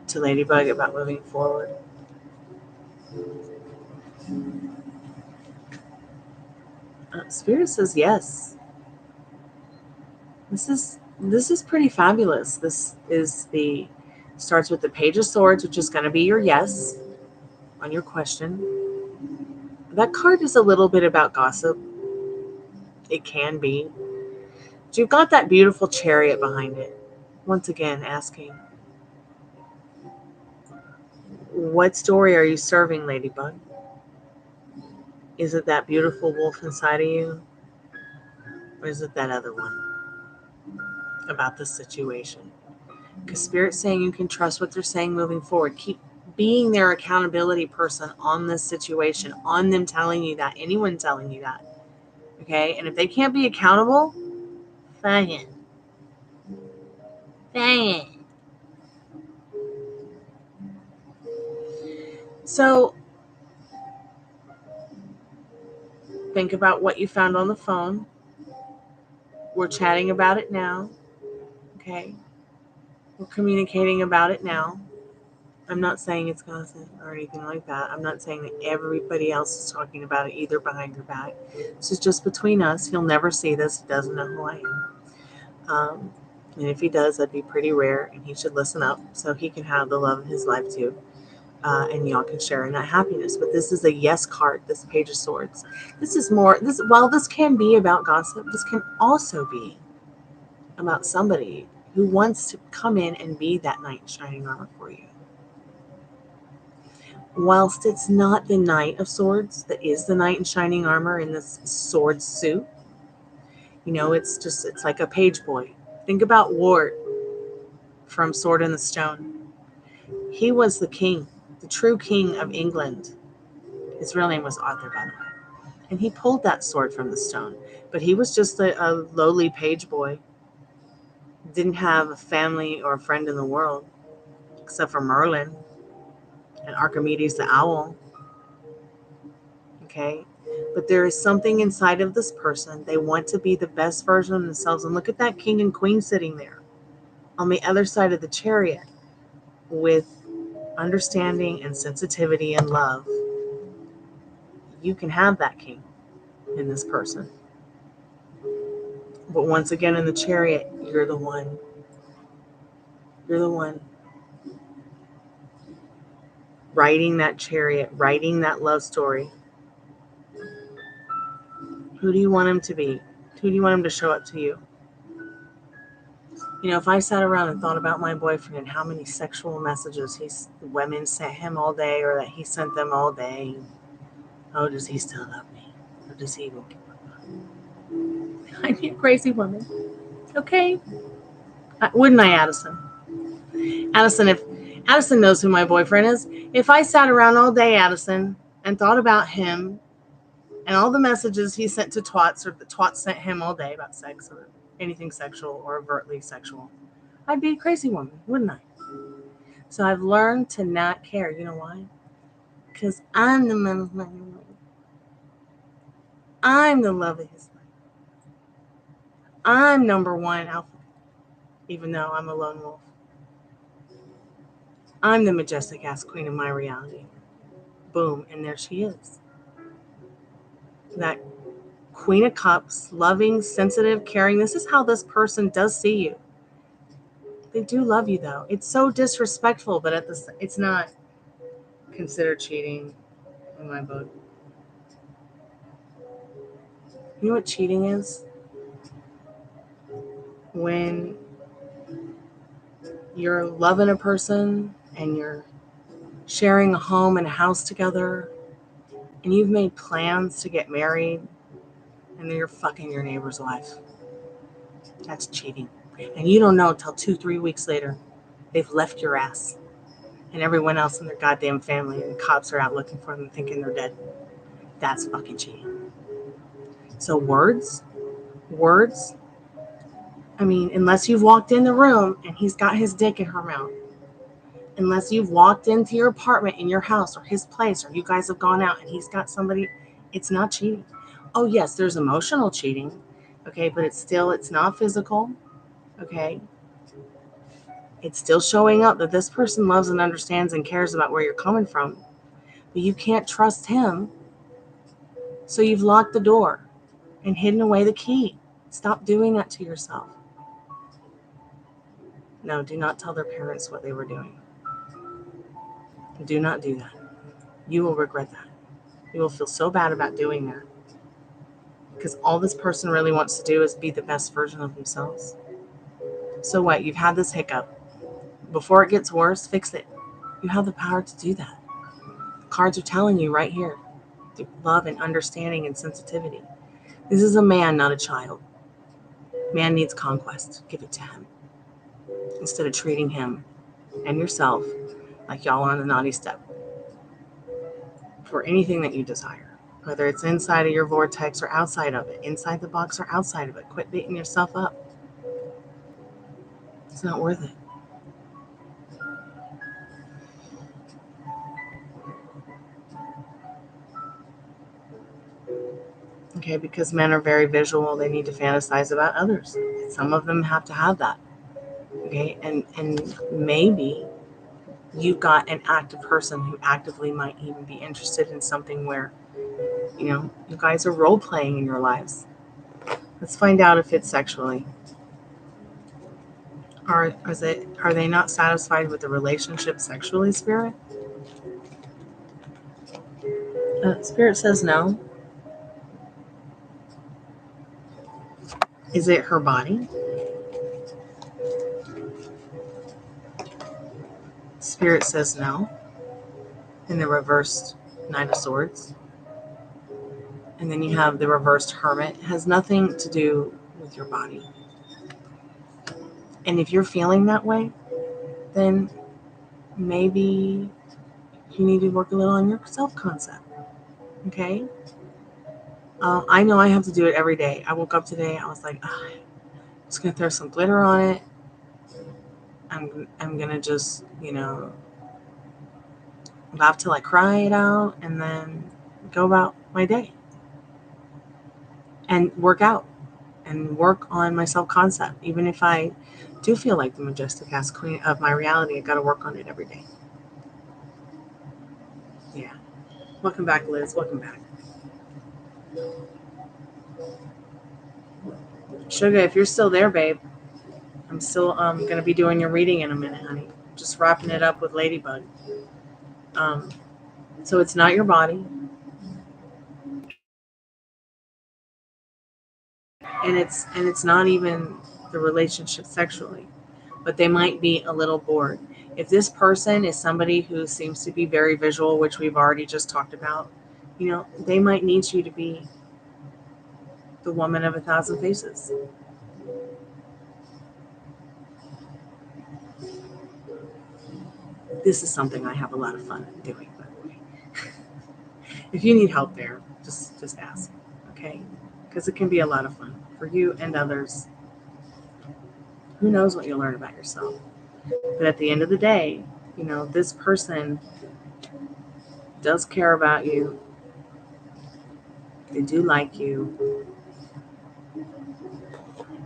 to Ladybug about moving forward? Spirit says yes. This is pretty fabulous. This is the starts with the Page of Swords, which is going to be your yes on your question. That card is a little bit about gossip. It can be. But you've got that beautiful chariot behind it. Once again, asking, what story are you serving, Ladybug? Is it that beautiful wolf inside of you? Or is it that other one about the situation? Because Spirit's saying you can trust what they're saying moving forward. Keep being their accountability person on this situation, on them telling you that, anyone telling you that. Okay? And if they can't be accountable, fine. Fine. So, Think about what you found on the phone. We're chatting about it now. Okay? We're communicating about it now. I'm not saying it's gossip or anything like that. I'm not saying that everybody else is talking about it either behind your back. This is just between us. He'll never see this. He doesn't know who I am. And if he does, that'd be pretty rare. And he should listen up so he can have the love of his life too. And y'all can share in that happiness. But this is a yes card, this Page of Swords. This is more, while this can be about gossip, this can also be about somebody who wants to come in and be that knight in shining armor for you. Whilst it's not the Knight of Swords that is the knight in shining armor in this sword suit, it's like a page boy. Think about Ward from Sword in the Stone. He was the king, the true king of England. His real name was Arthur, by the way. And he pulled that sword from the stone. But he was just a lowly page boy. Didn't have a family or a friend in the world, except for Merlin and Archimedes the owl. Okay? But there is something inside of this person. They want to be the best version of themselves. And look at that king and queen sitting there on the other side of the chariot with understanding and sensitivity and love. You can have that king in this person. But once again, in the chariot, you're the one. You're the one riding that chariot, writing that love story. Who do you want him to be? Who do you want him to show up to you? If I sat around and thought about my boyfriend and how many sexual messages women sent him all day, or that he sent them all day, oh, does he still love me? Or does he even give a fuck? I'd be a crazy woman. Okay? Wouldn't I, Addison? Addison, if Addison knows who my boyfriend is, if I sat around all day, Addison, and thought about him and all the messages he sent to twats, or the twats sent him all day about sex or anything sexual or overtly sexual, I'd be a crazy woman, wouldn't I? So I've learned to not care. You know why? Because I'm the man of my life. I'm the love of his life. I'm number one alpha, even though I'm a lone wolf. I'm the majestic ass queen of my reality. Boom, and there she is. That Queen of Cups, loving, sensitive, caring. This is how this person does see you. They do love you, though. It's so disrespectful, but it's not considered cheating in my book. You know what cheating is? When you're loving a person and you're sharing a home and a house together, and you've made plans to get married, and then you're fucking your neighbor's wife. That's cheating. And you don't know until 2-3 weeks later they've left your ass. And everyone else in their goddamn family, and cops are out looking for them thinking they're dead. That's fucking cheating. So words, unless you've walked in the room and he's got his dick in her mouth, unless you've walked into your apartment in your house or his place, or you guys have gone out and he's got somebody, it's not cheating. Oh yes, there's emotional cheating, okay, but it's not physical, okay? It's still showing up that this person loves and understands and cares about where you're coming from, but you can't trust him, so you've locked the door and hidden away the key. Stop doing that to yourself. No, do not tell their parents what they were doing. Do not do that. You will regret that. You will feel so bad about doing that, because all this person really wants to do is be the best version of themselves. So what? You've had this hiccup. Before it gets worse, fix it. You have the power to do that. The cards are telling you right here. Through love and understanding and sensitivity. This is a man, not a child. Man needs conquest. Give it to him. Instead of treating him and yourself like y'all on the naughty step for anything that you desire. Whether it's inside of your vortex or outside of it. Inside the box or outside of it. Quit beating yourself up. It's not worth it. Okay, because men are very visual. They need to fantasize about others. Some of them have to have that. Okay, and maybe you've got an active person who actively might even be interested in something where, you guys are role playing in your lives. Let's find out if it's sexually. Are they not satisfied with the relationship sexually, Spirit? Spirit says no. Is it her body? Spirit says no. In the reversed Knight of Swords. And then you have the reversed Hermit. It has nothing to do with your body. And if you're feeling that way, then maybe you need to work a little on your self-concept. Okay? I know I have to do it every day. I woke up today, I was like, I'm just going to throw some glitter on it. I'm going to just, laugh till I cry it out and then go about my day. And work out and work on my self-concept. Even if I do feel like the majestic ass queen of my reality, I got to work on it every day. Yeah. Welcome back, Liz. Welcome back. Sugar, if you're still there, babe, I'm still going to be doing your reading in a minute, honey. Just wrapping it up with Ladybug. So it's not your body. And it's not even the relationship sexually. But they might be a little bored. If this person is somebody who seems to be very visual, which we've already just talked about, they might need you to be the woman of 1,000 faces. This is something I have a lot of fun doing, by the way. If you need help there, just ask, okay? Because it can be a lot of fun for you and others. Who knows what you'll learn about yourself? But at the end of the day, this person does care about you. They do like you.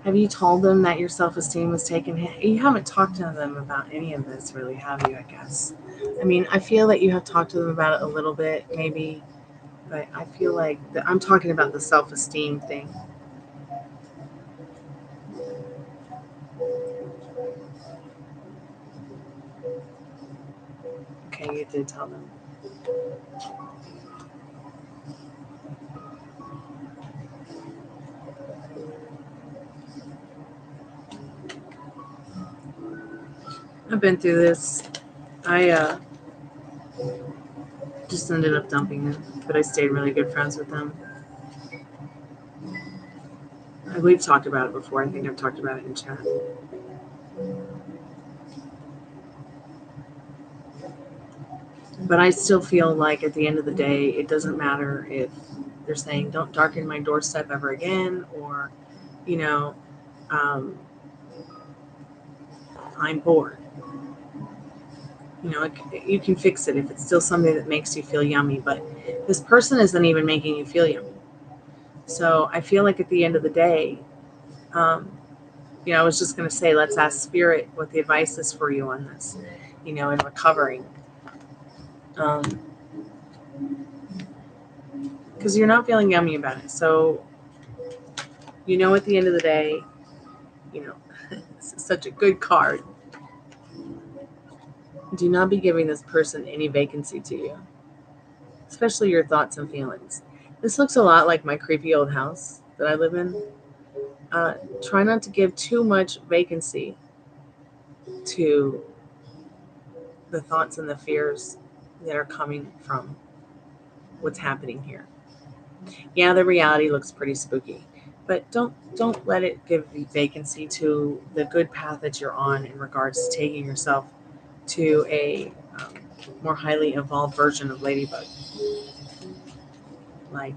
Have you told them that your self-esteem was taken hit? You haven't talked to them about any of this, really, have you, I guess? I mean, I feel that you have talked to them about it a little bit, maybe, but I feel like I'm talking about the self-esteem thing. Okay, you did tell them. I've been through this. I just ended up dumping them, but I stayed really good friends with them. We've talked about it before. I think I've talked about it in chat. But I still feel like at the end of the day, it doesn't matter if they're saying, don't darken my doorstep ever again, or, I'm bored. You can fix it if it's still something that makes you feel yummy, but this person isn't even making you feel yummy. So I feel like at the end of the day, I was just going to say, let's ask Spirit what the advice is for you on this, in recovering. Because you're not feeling yummy about it. So, at the end of the day, this is such a good card. Do not be giving this person any vacancy to you, especially your thoughts and feelings. This looks a lot like my creepy old house that I live in. Try not to give too much vacancy to the thoughts and the fears that are coming from what's happening here. Yeah, the reality looks pretty spooky, but don't let it give the vacancy to the good path that you're on in regards to taking yourself to a more highly evolved version of Ladybug. Like,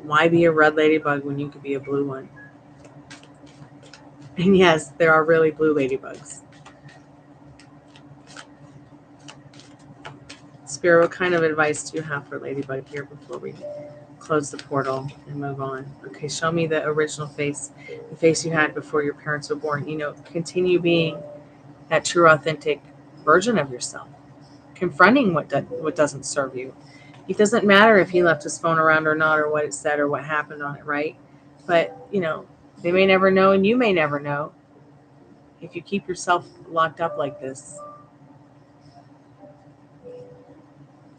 why be a red ladybug when you could be a blue one? And yes, there are really blue ladybugs. Spirit, what kind of advice do you have for Ladybug here before we close the portal and move on? Okay, show me the original face, the face you had before your parents were born. Continue being that true, authentic version of yourself, confronting what doesn't serve you. It doesn't matter if he left his phone around or not, or what it said, or what happened on it, right? But, they may never know, and you may never know if you keep yourself locked up like this.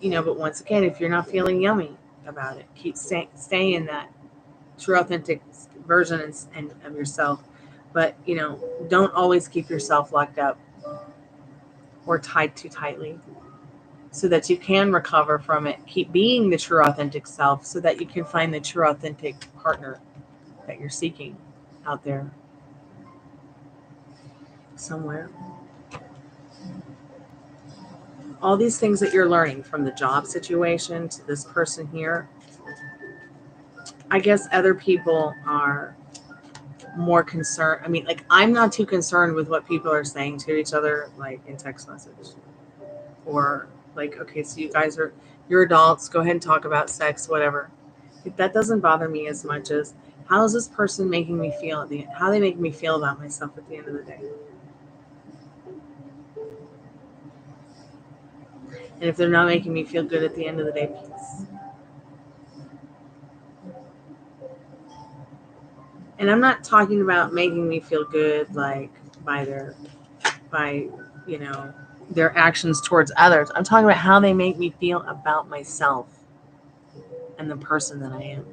But once again, if you're not feeling yummy about it, keep stay in that true, authentic version and of yourself. But, don't always keep yourself locked up or tied too tightly, so that you can recover from it. Keep being the true, authentic self so that you can find the true, authentic partner that you're seeking out there somewhere. All these things that you're learning, from the job situation to this person here, I guess other people are more concerned. I mean, like, I'm not too concerned with what people are saying to each other, like in text message, or like, okay, so you're adults, go ahead and talk about sex, whatever. That doesn't bother me as much as, how is this person making me feel at the end? How they make me feel about myself at the end of the day? And if they're not making me feel good at the end of the day, peace. And I'm not talking about making me feel good like by their actions towards others. I'm talking about how they make me feel about myself and the person that I am.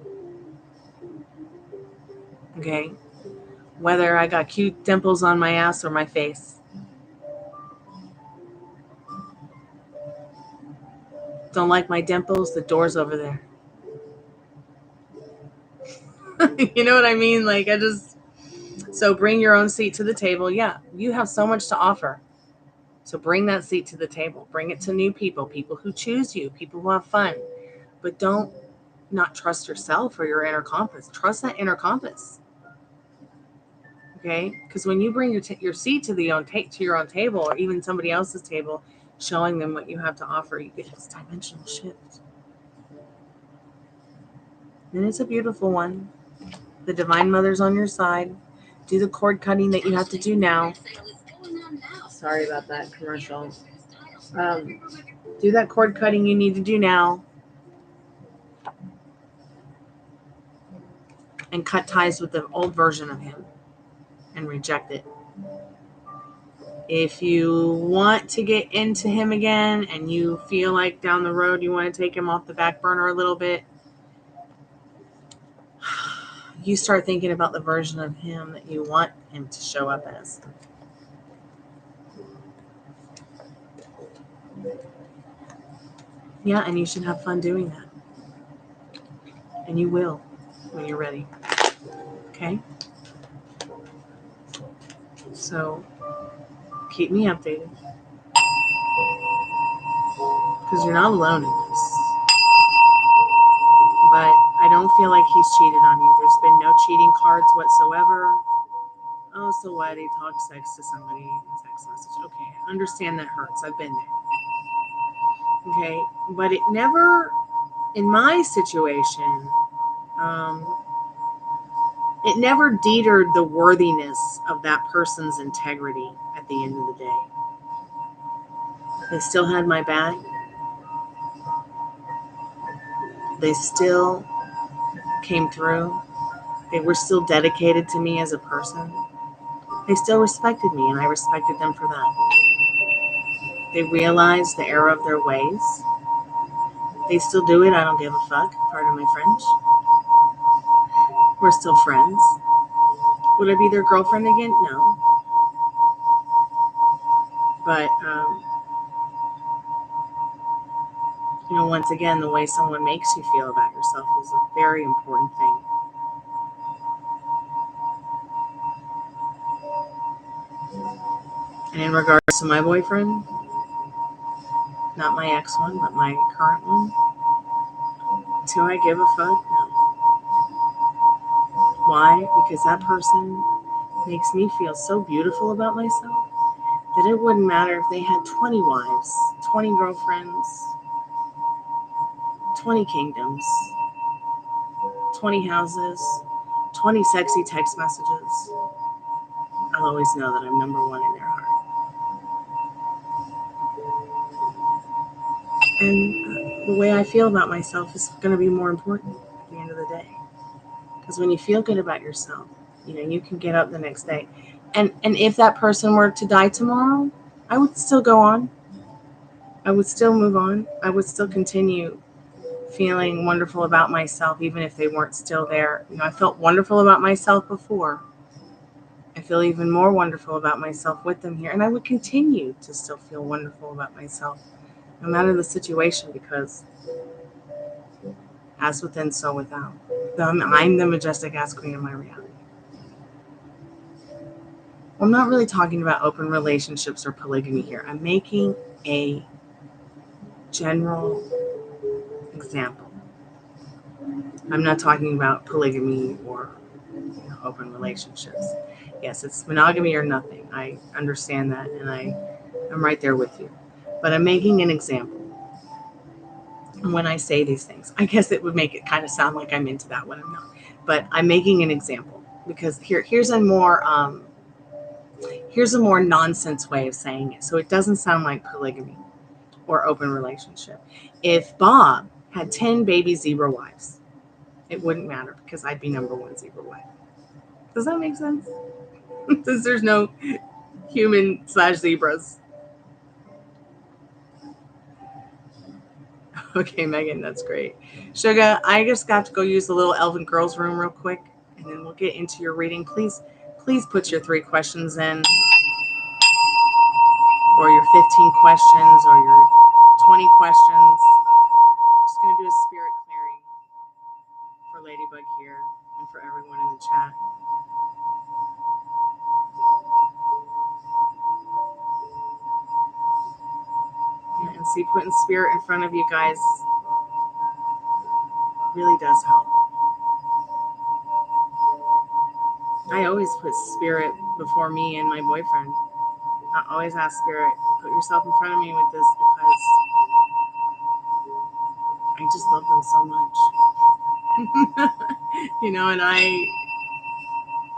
Okay? Whether I got cute dimples on my ass or my face. Don't like my dimples? The door's over there. You know what I mean? Like, so bring your own seat to the table. Yeah, you have so much to offer. So bring that seat to the table. Bring it to new people who choose you, people who have fun. But don't not trust yourself or your inner compass. Trust that inner compass. Okay? Because when you bring your seat to your own table, or even somebody else's table, showing them what you have to offer, you get this dimensional shift. And it's a beautiful one. The Divine Mother's on your side. Do the cord cutting that you have to do now. Sorry about that commercial. Do that cord cutting you need to do now. And cut ties with the old version of him. And reject it. If you want to get into him again and you feel like down the road you want to take him off the back burner a little bit, you start thinking about the version of him that you want him to show up as. Yeah, and you should have fun doing that. And you will when you're ready. Okay? So, keep me updated. Because you're not alone in this. But I don't feel like he's cheated on you. There's been no cheating cards whatsoever. Oh, so what? He talked sex to somebody in text message. Okay, I understand that hurts. I've been there. Okay, but it never, in my situation, it never deterred the worthiness of that person's integrity at the end of the day. They still had my back. They still came through. They were still dedicated to me as a person. They still respected me, and I respected them for that. They realized the error of their ways. They still do it. I don't give a fuck. Pardon my French. We're still friends. Would I be their girlfriend again? No. But, once again, the way someone makes you feel about yourself is a very important thing. And in regards to my boyfriend, not my ex one, but my current one, do I give a fuck? No. Why? Because that person makes me feel so beautiful about myself that it wouldn't matter if they had 20 wives, 20 girlfriends, 20 kingdoms, 20 houses, 20 sexy text messages, I'll always know that I'm number one in their heart. And the way I feel about myself is going to be more important at the end of the day. Because when you feel good about yourself, you can get up the next day. And if that person were to die tomorrow, I would still go on. I would still move on. I would still continue feeling wonderful about myself, even if they weren't still there. I felt wonderful about myself before. I feel even more wonderful about myself with them here. And I would continue to still feel wonderful about myself, no matter the situation, because as within, so without. I'm the majestic ass queen of my reality. I'm not really talking about open relationships or polygamy here. I'm making a general example. I'm not talking about polygamy or open relationships. Yes, it's monogamy or nothing. I understand that, and I'm right there with you. But I'm making an example. And when I say these things, I guess it would make it kind of sound like I'm into that when I'm not. But I'm making an example because here's a more nonsense way of saying it, so it doesn't sound like polygamy or open relationship. If Bob had 10 baby zebra wives, it wouldn't matter because I'd be number one zebra wife. Does that make sense? Since there's no human/zebras. Okay, Megan, that's great. Sugar, I just got to go use the little Elven Girls room real quick, and then we'll get into your reading. Please put your 3 questions in, or your 15 questions, or your 20 questions. Just going to do a spirit clearing for Ladybug here and for everyone in the chat. Yeah, and see, putting spirit in front of you guys really does help. I always put spirit before me and my boyfriend. I always ask spirit, put yourself in front of me with this because I just love them so much. And I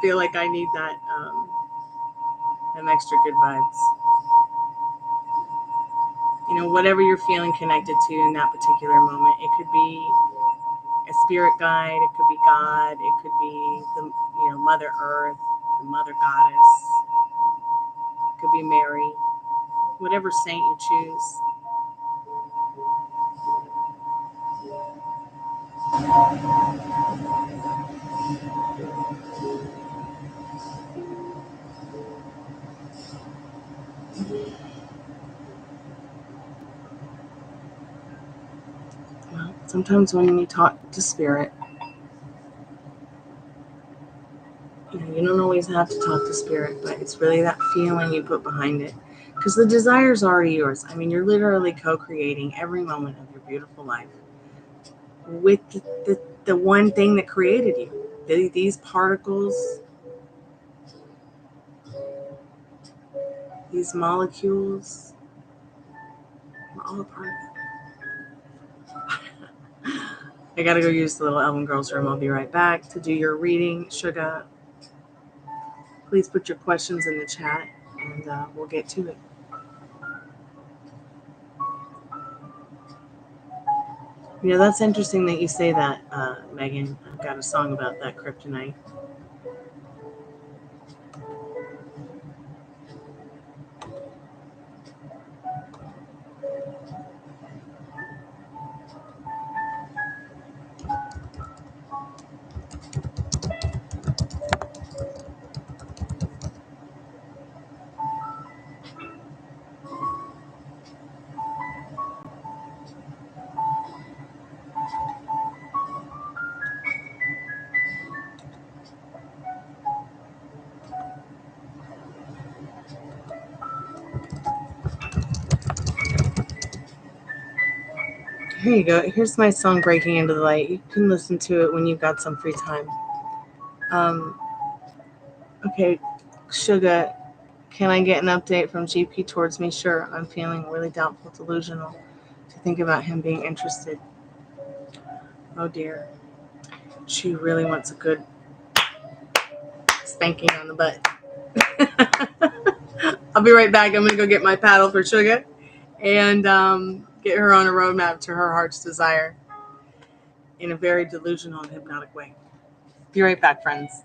feel like I need that them extra good vibes. Whatever you're feeling connected to in that particular moment. It could be a spirit guide, it could be God, it could be the Mother Earth, the Mother Goddess, it could be Mary, whatever saint you choose. Well, sometimes when you talk to spirit, you don't always have to talk to spirit, but it's really that feeling you put behind it. Because the desires are yours. I mean, you're literally co-creating every moment of your beautiful life with the one thing that created you. These particles, these molecules, we're all a part of it. I gotta go use the little Elven Girls room. I'll be right back to do your reading. Sugar, please put your questions in the chat and we'll get to it. That's interesting that you say that, Megan. I've got a song about that kryptonite. Here you go. Here's my song, Breaking Into the Light. You can listen to it when you've got some free time. Okay, Sugar, can I get an update from GP towards me? Sure, I'm feeling really doubtful, delusional to think about him being interested. Oh dear. She really wants a good spanking on the butt. I'll be right back. I'm going to go get my paddle for Sugar and get her on a roadmap to her heart's desire in a very delusional and hypnotic way. Be right back, friends.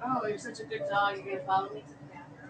Oh, you're such a good dog. You're going to follow me to the bathroom?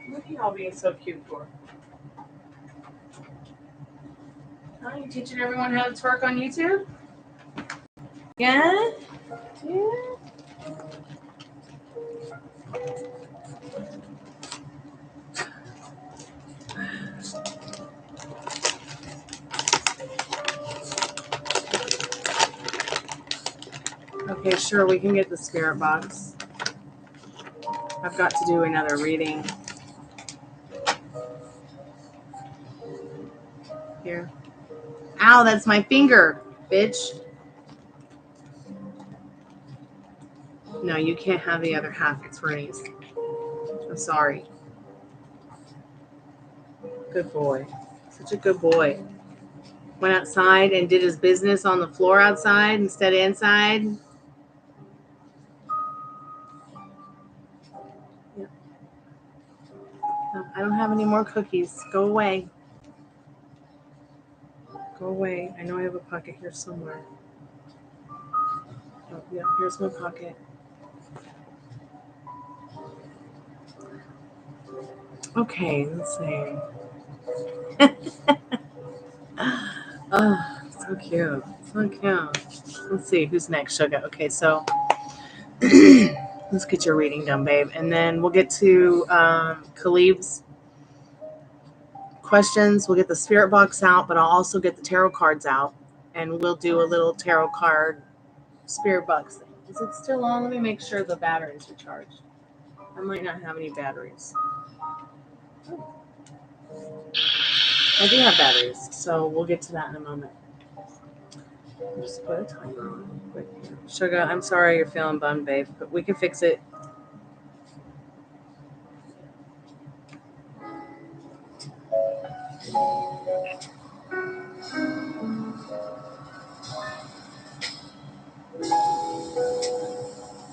What are y'all being so cute for? Are you teaching everyone how to twerk on YouTube? Yeah? Yeah. Okay, sure, we can get the spirit box. I've got to do another reading. Here. Ow, that's my finger, bitch. No, you can't have the other half. It's Rennie's. I'm sorry. Good boy. Such a good boy. Went outside and did his business on the floor outside instead of inside. Yep. No, I don't have any more cookies. Go away. Go away. I know I have a pocket here somewhere. Oh, yeah, here's my pocket. Okay, let's see. Oh, so cute. So cute. Let's see, who's next, Sugar? Okay, so let's get your reading done, babe. And then we'll get to Khalib's questions. We'll get the spirit box out, but I'll also get the tarot cards out. And we'll do a little tarot card spirit box thing. Is it still on? Let me make sure the batteries are charged. I might not have any batteries. Oh. I do have batteries, so we'll get to that in a moment. I'll just put a timer on quick. Sugar, I'm sorry you're feeling bummed, babe, but we can fix it.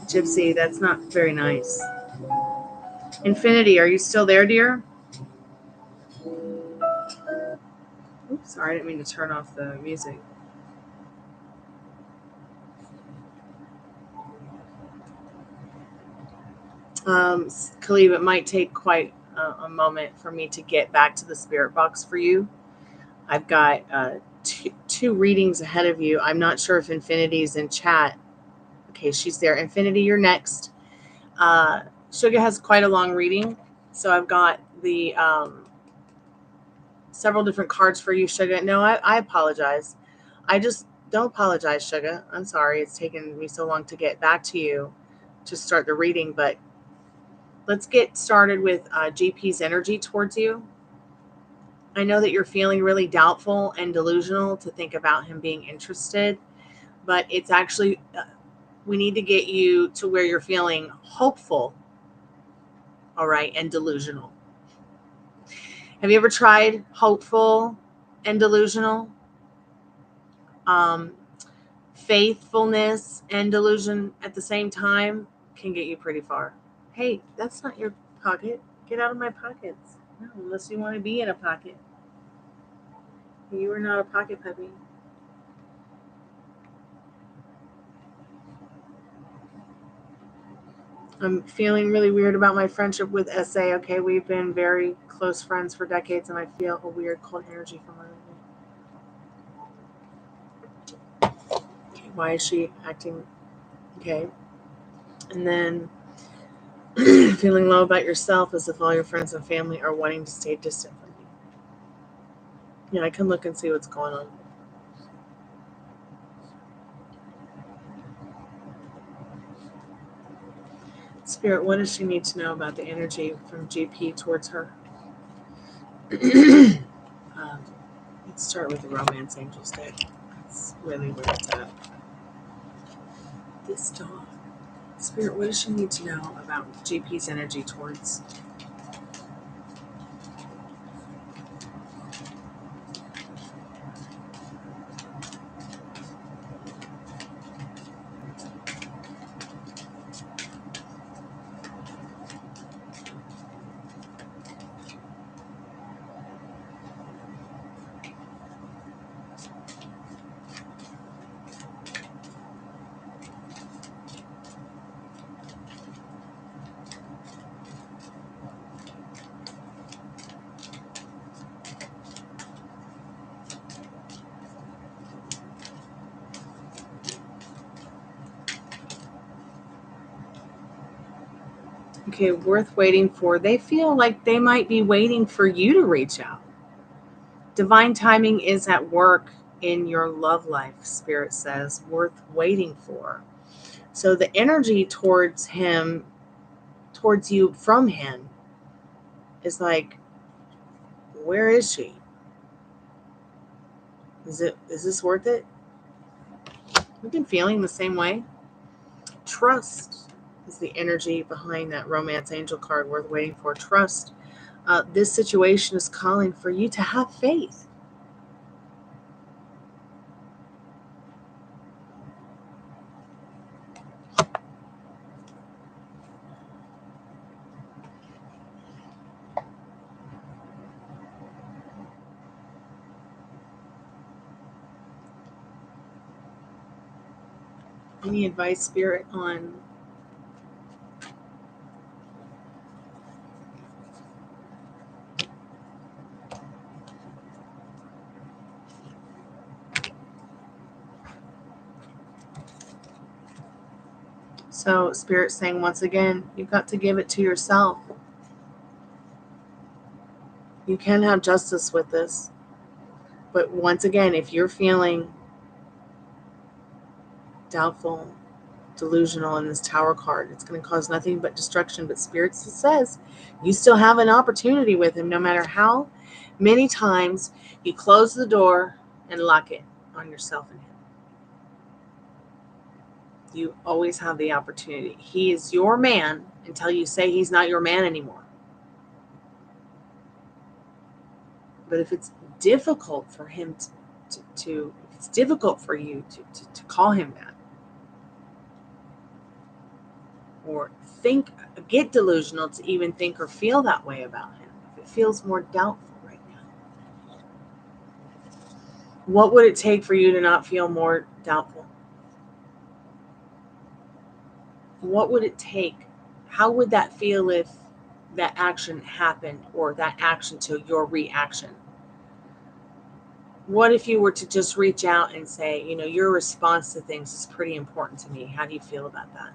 Gypsy, that's not very nice. Infinity, are you still there, dear? Oops, sorry, I didn't mean to turn off the music. Khalib, it might take quite a moment for me to get back to the spirit box for you. I've got two readings ahead of you. I'm not sure if Infinity's in chat. Okay, she's there. Infinity, you're next. Sugar has quite a long reading, so I've got the several different cards for you, Sugar. No, I apologize. I just don't apologize, Sugar. I'm sorry it's taken me so long to get back to you to start the reading, but let's get started with GP's energy towards you. I know that you're feeling really doubtful and delusional to think about him being interested, but it's actually, we need to get you to where you're feeling hopeful, all right, and delusional. Have you ever tried hopeful and delusional? Faithfulness and delusion at the same time can get you pretty far. Hey, that's not your pocket. Get out of my pockets. No, unless you want to be in a pocket. You are not a pocket puppy. I'm feeling really weird about my friendship with SA. Okay, we've been very close friends for decades, and I feel a weird cold energy from her. Okay, why is she acting? Okay. And then feeling low about yourself as if all your friends and family are wanting to stay distant from you. Yeah, I can look and see what's going on. Spirit, what does she need to know about the energy from GP towards her? Let's start with the Romance Angels deck. That's really where it's at. This dog. Spirit, what does she need to know about GP's energy towards? Okay, worth waiting for. They feel like they might be waiting for you to reach out. Divine timing is at work in your love life, Spirit says, worth waiting for. So the energy towards him, towards you from him, is like, where is she? Is this worth it? We've been feeling the same way. Trust is the energy behind that Romance Angel card, worth waiting for. Trust. This situation is calling for you to have faith. Any advice, Spirit, on So Spirit saying once again, you've got to give it to yourself. You can have justice with this. But once again, if you're feeling doubtful, delusional in this Tower card, it's going to cause nothing but destruction. But Spirit says you still have an opportunity with him, no matter how many times you close the door and lock it on yourself and him. You always have the opportunity. He is your man until you say he's not your man anymore. But if it's difficult for him if it's difficult for you to call him that, or get delusional to even think or feel that way about him, if it feels more doubtful right now, what would it take for you to not feel more doubtful? What would it take? How would that feel if that action happened, or that action to your reaction? What if you were to just reach out and say, your response to things is pretty important to me. How do you feel about that?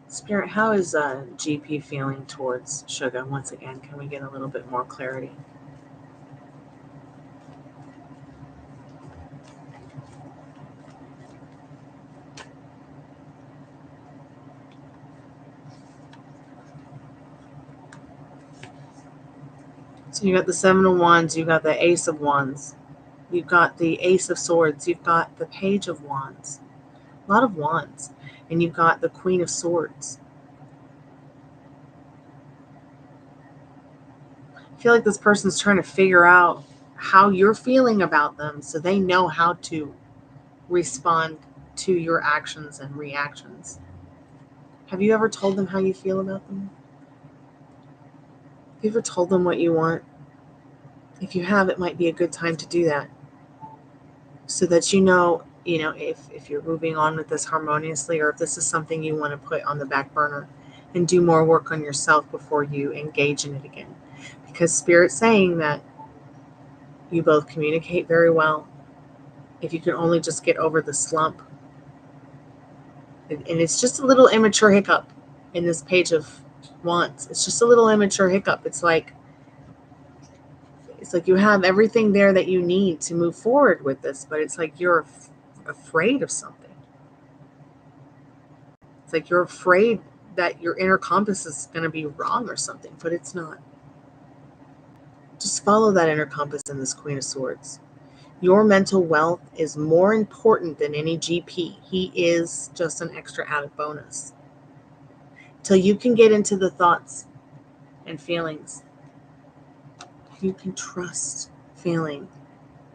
Spirit, how is GP feeling towards Sugar? Once again, can we get a little bit more clarity? So you got the Seven of Wands, you got the Ace of Wands, you've got the Ace of Swords, you've got the Page of Wands, a lot of wands, and you've got the Queen of Swords. I feel like this person's trying to figure out how you're feeling about them so they know how to respond to your actions and reactions. Have you ever told them how you feel about them? Have you ever told them what you want? If you have, it might be a good time to do that so that you know if you're moving on with this harmoniously, or if this is something you want to put on the back burner and do more work on yourself before you engage in it again. Because Spirit's saying that you both communicate very well. If you can only just get over the slump. And it's just a little immature hiccup in this Page of Wands. It's just a little immature hiccup. It's like you have everything there that you need to move forward with this, but it's like you're afraid of something. It's like you're afraid that your inner compass is going to be wrong or something, but it's not. Just follow that inner compass in this Queen of Swords. Your mental wealth is more important than any GP. He is just an extra added bonus. Till you can get into the thoughts and feelings, you can trust feeling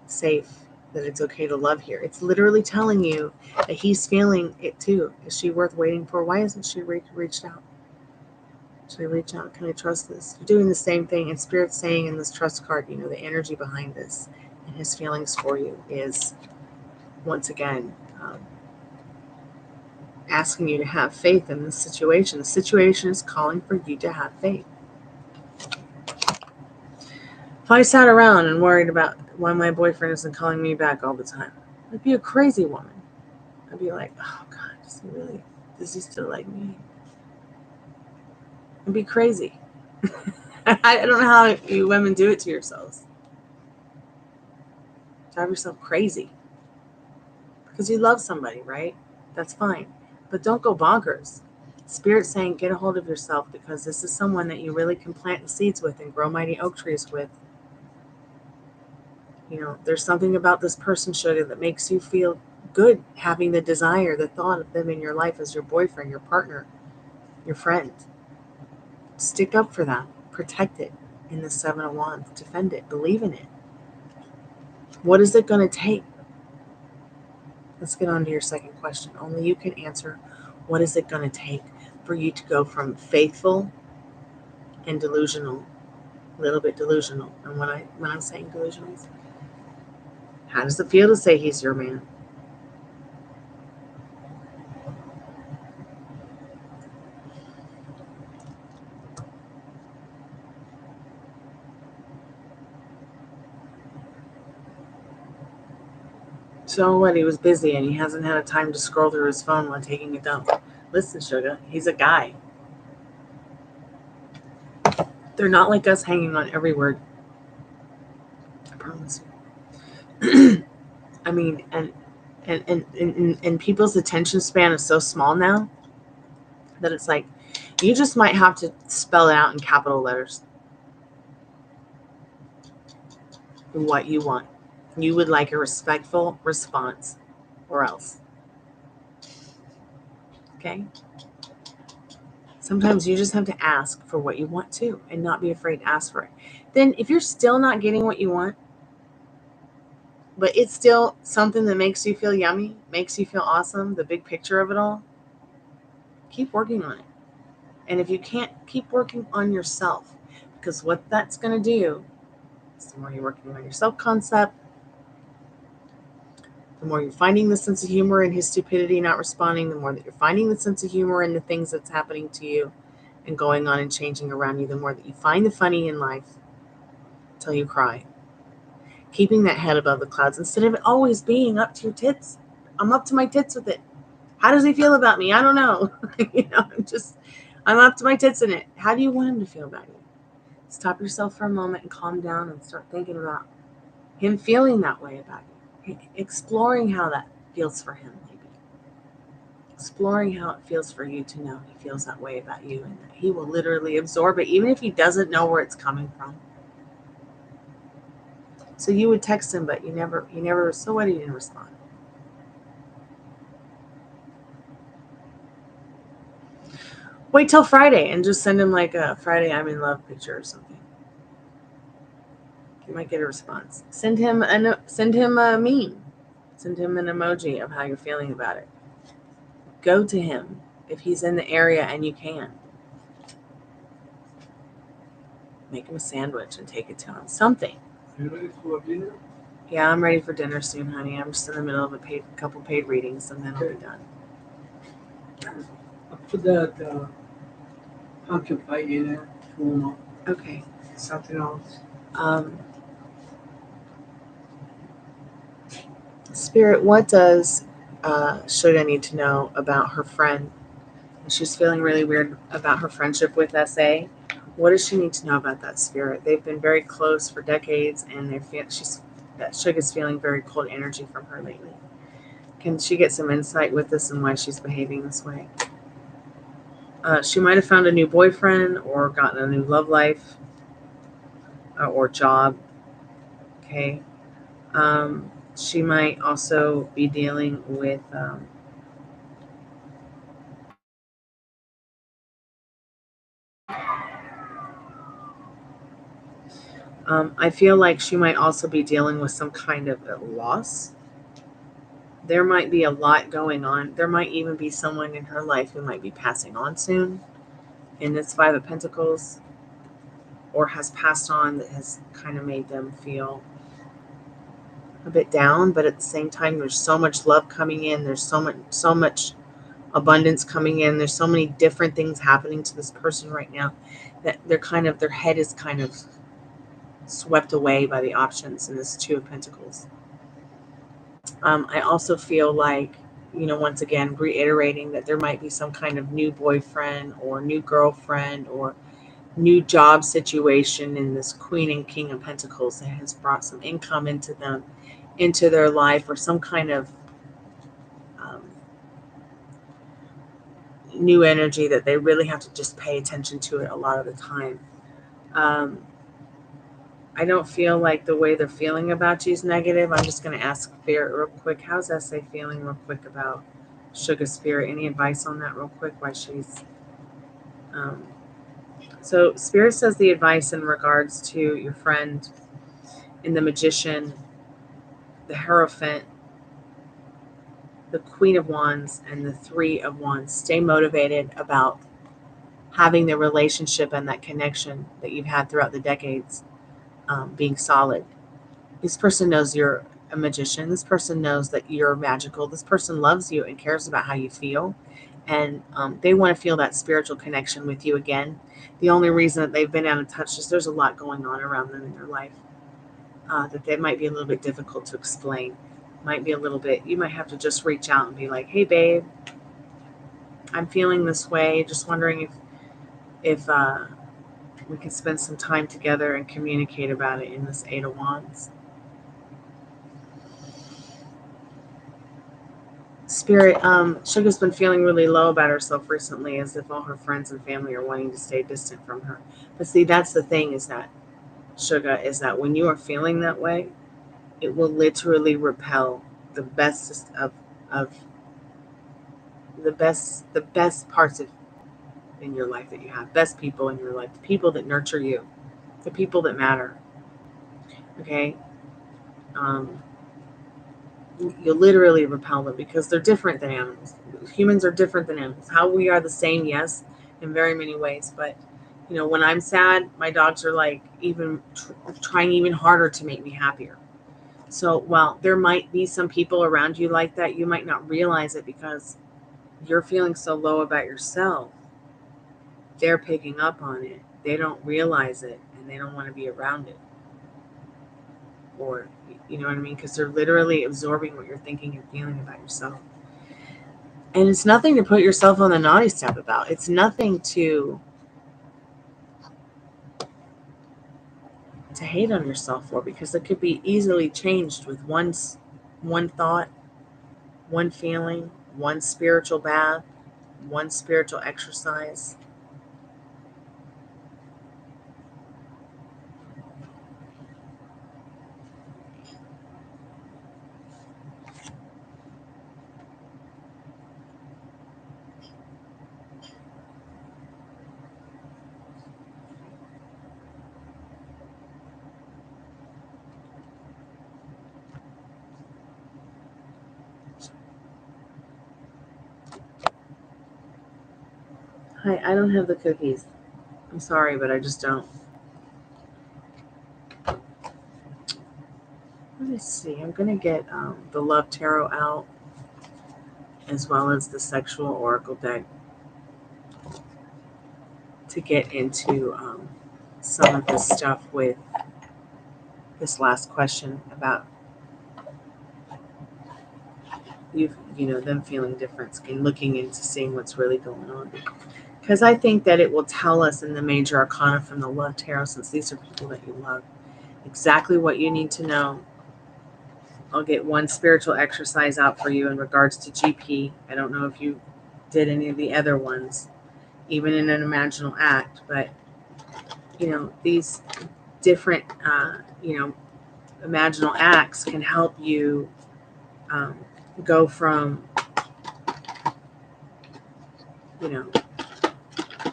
safe, that it's okay to love here. It's literally telling you that he's feeling it too. Is she worth waiting for? Why hasn't she reached out? Should I reach out? Can I trust this? You're doing the same thing. And Spirit's saying in this trust card, the energy behind this and his feelings for you is, once again, asking you to have faith in this situation. The situation is calling for you to have faith. If I sat around and worried about why my boyfriend isn't calling me back all the time, I'd be a crazy woman. I'd be like, oh God, does he still like me? I'd be crazy. I don't know how you women do it to yourselves. Drive yourself crazy. Because you love somebody, right? That's fine. But don't go bonkers. Spirit's saying get a hold of yourself, because this is someone that you really can plant the seeds with and grow mighty oak trees with. There's something about this person, sugar, that makes you feel good, having the desire, the thought of them in your life as your boyfriend, your partner, your friend. Stick up for them. Protect it in the Seven of Wands. Defend it. Believe in it. What is it going to take? Let's get on to your second question. Only you can answer. What is it going to take for you to go from faithful and delusional, a little bit delusional? And when I'm saying delusional, how does it feel to say he's your man? So what? He was busy and he hasn't had a time to scroll through his phone while taking a dump. Listen, sugar, he's a guy. They're not like us, hanging on every word. I promise you. I mean, and people's attention span is so small now that it's like you just might have to spell it out in capital letters what you want. You would like a respectful response, or else. Okay? Sometimes you just have to ask for what you want to and not be afraid to ask for it. Then if you're still not getting what you want, but it's still something that makes you feel yummy, makes you feel awesome, the big picture of it all, keep working on it. And if you can't, keep working on yourself, because what that's going to do is the more you're working on your self-concept, the more you're finding the sense of humor in his stupidity not responding, the more that you're finding the sense of humor in the things that's happening to you and going on and changing around you, the more that you find the funny in life until you cry. Keeping that head above the clouds instead of it always being up to your tits. I'm up to my tits with it. How does he feel about me? I don't know. I'm up to my tits in it. How do you want him to feel about you? Stop yourself for a moment and calm down and start thinking about him feeling that way about you. Exploring how that feels for him, maybe. Exploring how it feels for you to know he feels that way about you, and that he will literally absorb it, even if he doesn't know where it's coming from. So you would text him, but you never, so why did you didn't respond? Wait till Friday and just send him like a Friday I'm in love picture or something. You might get a response. Send him a meme. Send him an emoji of how you're feeling about it. Go to him if he's in the area and you can. Make him a sandwich and take it to him. Something. You ready for dinner? Yeah, I'm ready for dinner soon, honey. I'm just in the middle of a couple paid readings, and then I'll be done. I'll put that pumpkin pie in there. Okay. Something else. Spirit, what does Suga need to know about her friend? She's feeling really weird about her friendship with SA. What does she need to know about that, Spirit? They've been very close for decades, and Suga's feeling very cold energy from her lately. Can she get some insight with this and why she's behaving this way? She might have found a new boyfriend or gotten a new love life or job. Okay. She might also be dealing with I feel like she might also be dealing with some kind of a loss. There might be a lot going on. There might even be someone in her life who might be passing on soon in this Five of Pentacles, or has passed on, that has kind of made them feel a bit down. But at the same time, there's so much love coming in. There's so much abundance coming in. There's so many different things happening to this person right now that their head is kind of swept away by the options in this Two of Pentacles. I also feel like, once again, reiterating that there might be some kind of new boyfriend or new girlfriend or new job situation in this Queen and King of Pentacles that has brought some income into their life, or some kind of new energy that they really have to just pay attention to it a lot of the time. I don't feel like the way they're feeling about you is negative. I'm just going to ask Spirit real quick. How's SA feeling real quick about Sugar, Spirit? Any advice on that real quick? Why she's... So Spirit says the advice in regards to your friend in the Magician, the Hierophant, the Queen of Wands, and the Three of Wands. Stay motivated about having the relationship and that connection that you've had throughout the decades being solid. This person knows you're a magician. This person knows that you're magical. This person loves you and cares about how you feel. And they want to feel that spiritual connection with you again. The only reason that they've been out of touch is there's a lot going on around them in their life that they might be a little bit difficult to explain. Might be a little bit, you might have to just reach out and be like, hey, babe, I'm feeling this way. Just wondering if we can spend some time together and communicate about it in this Eight of Wands. Spirit, Sugar's been feeling really low about herself recently, as if all her friends and family are wanting to stay distant from her. But see, that's the thing, is that, Sugar, is that when you are feeling that way, it will literally repel the best of the best parts of in your life that you have, best people in your life, the people that nurture you, the people that matter. Okay, you'll literally repel them because they're different than animals. Humans are different than animals. How we are the same, yes, in very many ways, but when I'm sad, my dogs are like even trying even harder to make me happier. So while there might be some people around you like that, you might not realize it because you're feeling so low about yourself. They're picking up on it. They don't realize it, and they don't want to be around it. Or, you know what I mean? Because they're literally absorbing what you're thinking and feeling about yourself. And it's nothing to put yourself on the naughty step about. It's nothing to hate on yourself for, because it could be easily changed with one thought, one feeling, one spiritual bath, one spiritual exercise. Hi, I don't have the cookies. I'm sorry, but I just don't. Let me see. I'm going to get the Love Tarot out as well as the Sexual Oracle deck to get into some of this stuff with this last question about them feeling different and looking into seeing what's really going on. Because I think that it will tell us in the major arcana from the Love Tarot, since these are people that you love, exactly what you need to know. I'll get one spiritual exercise out for you in regards to GP. I don't know if you did any of the other ones, even in an imaginal act, but these different imaginal acts can help you go from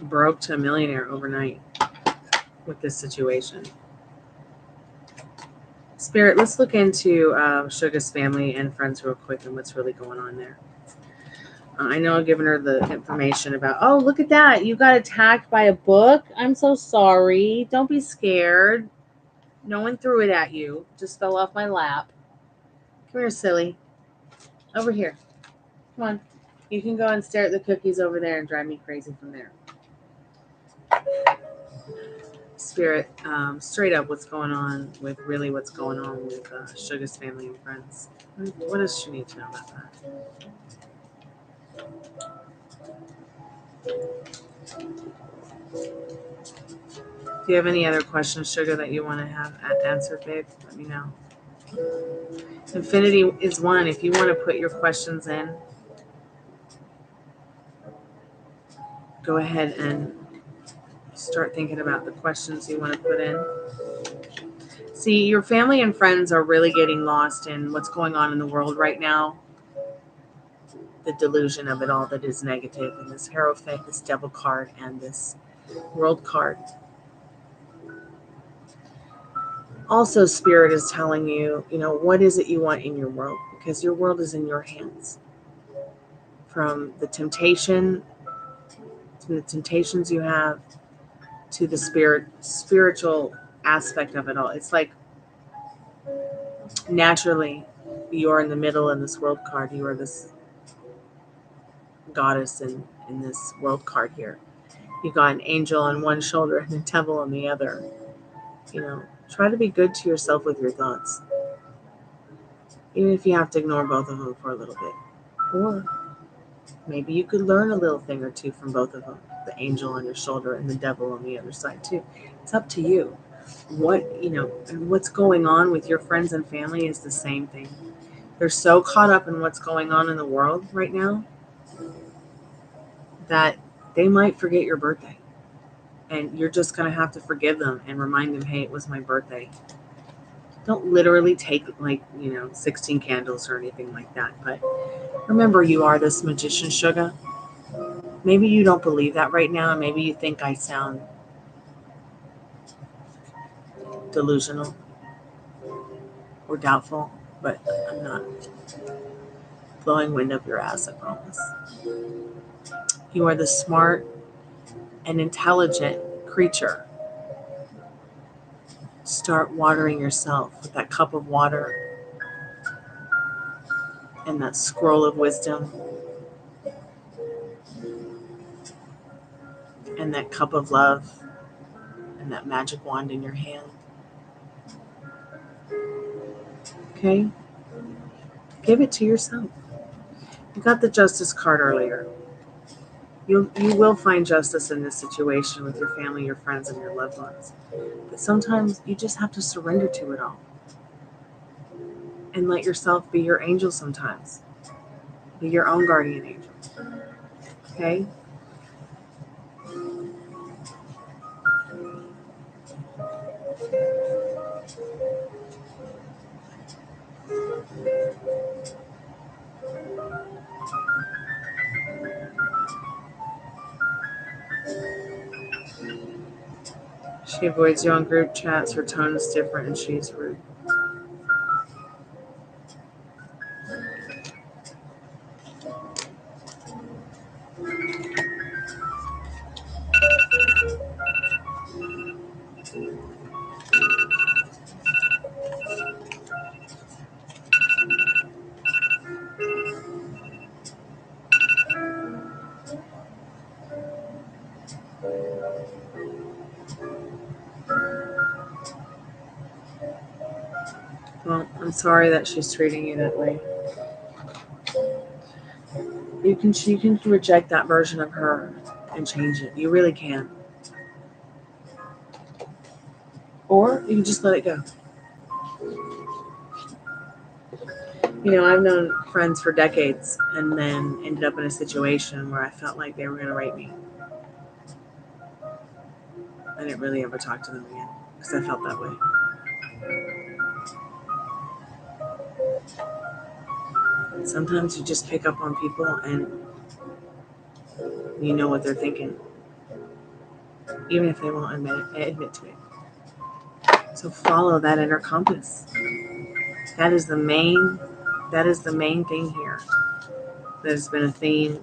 broke to a millionaire overnight with this situation. Spirit, let's look into Sugar's family and friends real quick and what's really going on there. I know I've given her the information about, oh, look at that. You got attacked by a book. I'm so sorry. Don't be scared. No one threw it at you. Just fell off my lap. Come here, silly. Over here. Come on. You can go and stare at the cookies over there and drive me crazy from there. Spirit, straight up what's going on with Sugar's family and friends. What does she need to know about that? Do you have any other questions, Sugar, that you want to have answered, babe? Let me know. Infinity is 1. If you want to put your questions in, go ahead and start thinking about the questions you want to put in. See, your family and friends are really getting lost in what's going on in the world right now. The delusion of it all that is negative, and this Hierophant, this Devil card, and this World card. Also, Spirit is telling you, what is it you want in your world? Because your world is in your hands. From the temptations you have to the spiritual aspect of it all. It's like naturally you're in the middle in this World card. You are this goddess in this World card here. You got an angel on one shoulder and a devil on the other. Try to be good to yourself with your thoughts. Even if you have to ignore both of them for a little bit. Or maybe you could learn a little thing or two from both of them. The angel on your shoulder and the devil on the other side too. It's up to you. What's going on with your friends and family is the same thing. They're so caught up in what's going on in the world right now that they might forget your birthday. And you're just going to have to forgive them and remind them, hey, it was my birthday. Don't literally take 16 candles or anything like that. But remember, you are this magician, Sugar. Maybe you don't believe that right now. Maybe you think I sound delusional or doubtful, but I'm not. Blowing wind up your ass, I promise. You are the smart and intelligent creature. Start watering yourself with that cup of water and that scroll of wisdom and that cup of love and that magic wand in your hand. Okay? Give it to yourself. You got the Justice card earlier. You will find justice in this situation with your family, your friends, and your loved ones. But sometimes you just have to surrender to it all. And let yourself be your angel sometimes. Be your own guardian angel. Okay? She avoids you on group chats. Her tone is different and she's rude. Well, I'm sorry that she's treating you that way. You can reject that version of her and change it. You really can. Or you can just let it go. I've known friends for decades and then ended up in a situation where I felt like they were going to rape me. I didn't really ever talk to them again because I felt that way. Sometimes you just pick up on people and you know what they're thinking, even if they won't admit to it. So follow that inner compass. That is the main thing here. There's been a theme.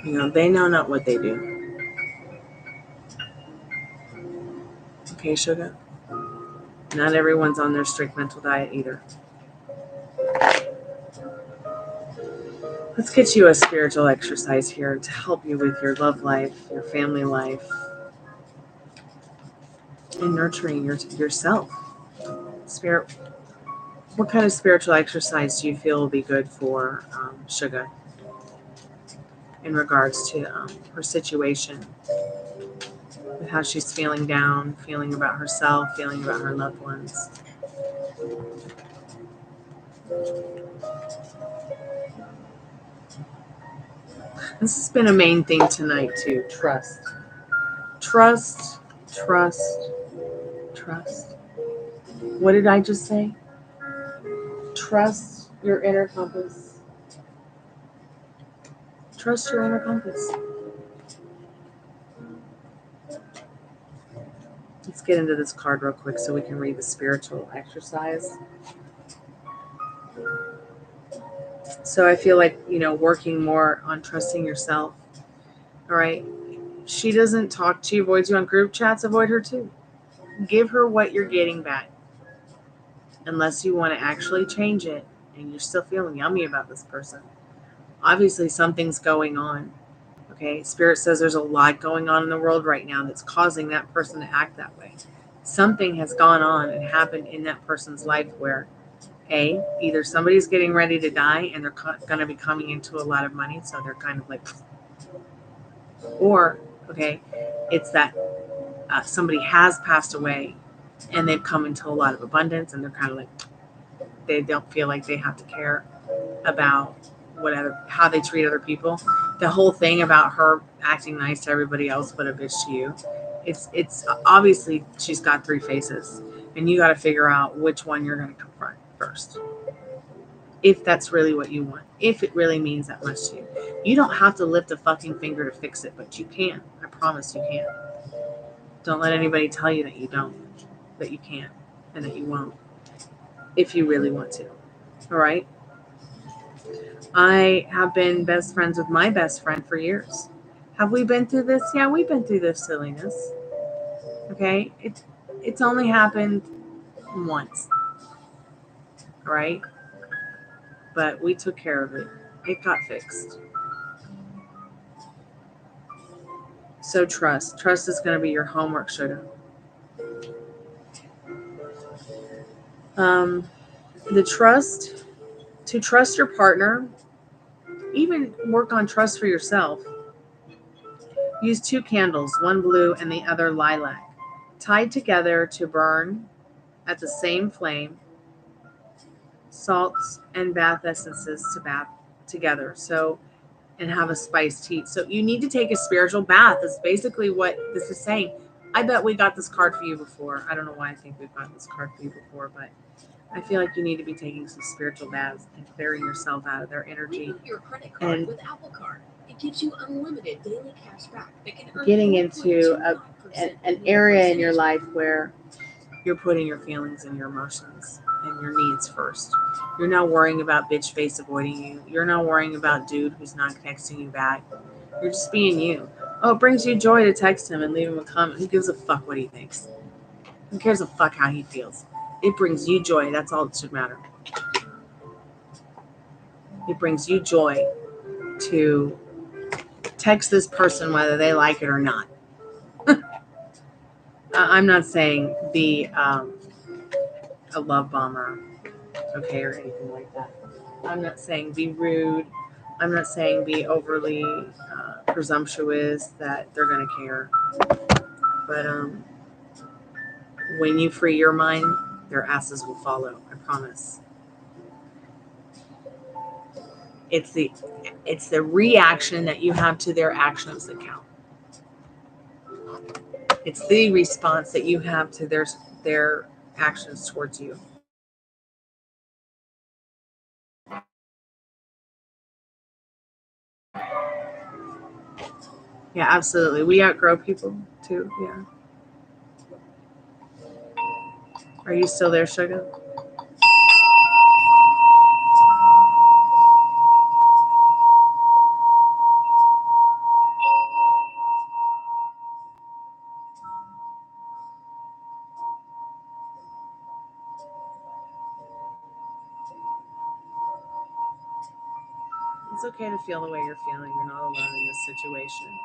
They know not what they do. Okay, sugar? Not everyone's on their strict mental diet either. Let's get you a spiritual exercise here to help you with your love life, your family life, and nurturing yourself. Spirit. What kind of spiritual exercise do you feel will be good for Sugar in regards to her situation, with how she's feeling down, feeling about herself, feeling about her loved ones? This has been a main thing tonight too. Trust. Trust, trust, trust. What did I just say? Trust your inner compass. Trust your inner compass. Let's get into this card real quick so we can read the spiritual exercise. So I feel like, working more on trusting yourself. All right. She doesn't talk to you, avoids you on group chats, avoid her too. Give her what you're getting back. Unless you want to actually change it and you're still feeling yummy about this person. Obviously, something's going on. Okay. Spirit says there's a lot going on in the world right now that's causing that person to act that way. Something has gone on and happened in that person's life where either somebody's getting ready to die and they're going to be coming into a lot of money, so they're kind of like, or it's that somebody has passed away and they've come into a lot of abundance and they're kind of like, they don't feel like they have to care about how they treat other people. The whole thing about her acting nice to everybody else but a bitch to you, it's obviously she's got three faces and you got to figure out which one you're going to confront first. If that's really what you want, if it really means that much to you. You don't have to lift a fucking finger to fix it, but you can. I promise you can. Don't let anybody tell you that you don't, that you can't, and that you won't, if you really want to. All right? I have been best friends with my best friend for years. Have we been through this? Yeah, we've been through this silliness. Okay? It's only happened once. All right? But we took care of it. It got fixed. So trust. Trust is going to be your homework, Sugar. To trust your partner, even work on trust for yourself. Use 2 candles, one blue and the other lilac, tied together to burn at the same flame, salts and bath essences to bath together. And have a spiced tea. So you need to take a spiritual bath. Is basically what this is saying. I bet we got this card for you before. I don't know why I think we've got this card for you before, but I feel like you need to be taking some spiritual baths and clearing yourself out of their energy. Your credit card with Apple Card. It gives you unlimited daily cash back. Getting into an area in your life where you're putting your feelings and your emotions and your needs first. You're not worrying about bitch face avoiding you. You're not worrying about dude who's not texting you back. You're just being you. Oh, it brings you joy to text him and leave him a comment. Who gives a fuck what he thinks? Who cares a fuck how he feels? It brings you joy. That's all that should matter. It brings you joy to text this person whether they like it or not. I'm not saying be a love bomber, okay, or anything like that. I'm not saying be rude. I'm not saying be overly presumptuous that they're going to care. But when you free your mind, their asses will follow. I promise. It's the reaction that you have to their actions that count. It's the response that you have to their actions towards you. Yeah, absolutely. We outgrow people too. Yeah. Are you still there, Sugar? It's okay to feel the way you're feeling. You're not alone in this situation.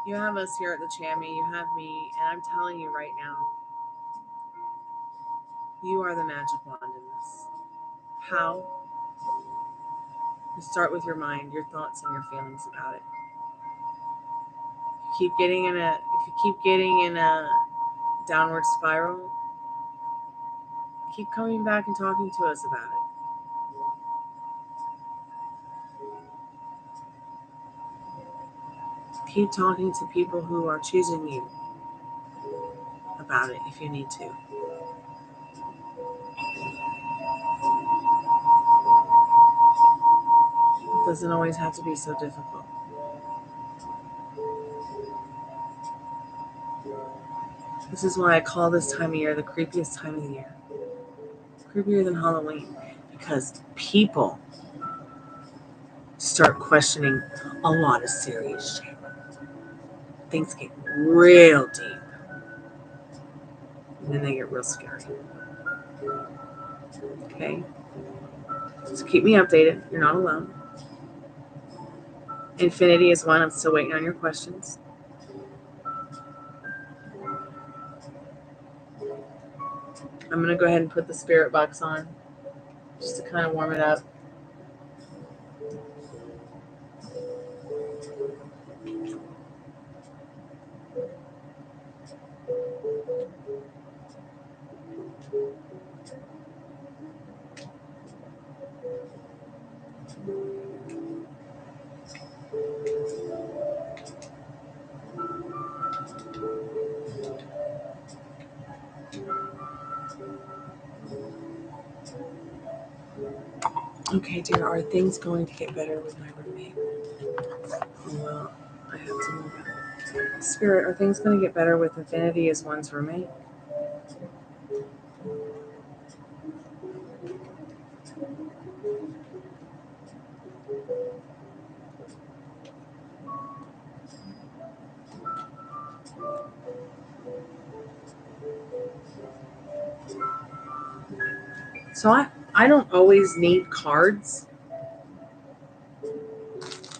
You have us here at the Chammy. You have me. And I'm telling you right now, you are the magic wand in this. How? You start with your mind, your thoughts, and your feelings about it. If you keep getting in a downward spiral, keep coming back and talking to us about it. Keep talking to people who are choosing you about it if you need to. It doesn't always have to be so difficult. This is why I call this time of year the creepiest time of the year. Creepier than Halloween. Because people start questioning a lot of serious shit. Things get real deep. And then they get real scary. Okay? So keep me updated. You're not alone. Infinity is one. I'm still waiting on your questions. I'm going to go ahead and put the spirit box on just to kind of warm it up. Okay, dear, are things going to get better with my roommate? Well, I have to move out. Spirit, are things going to get better with Infinity as one's roommate? So I don't always need cards.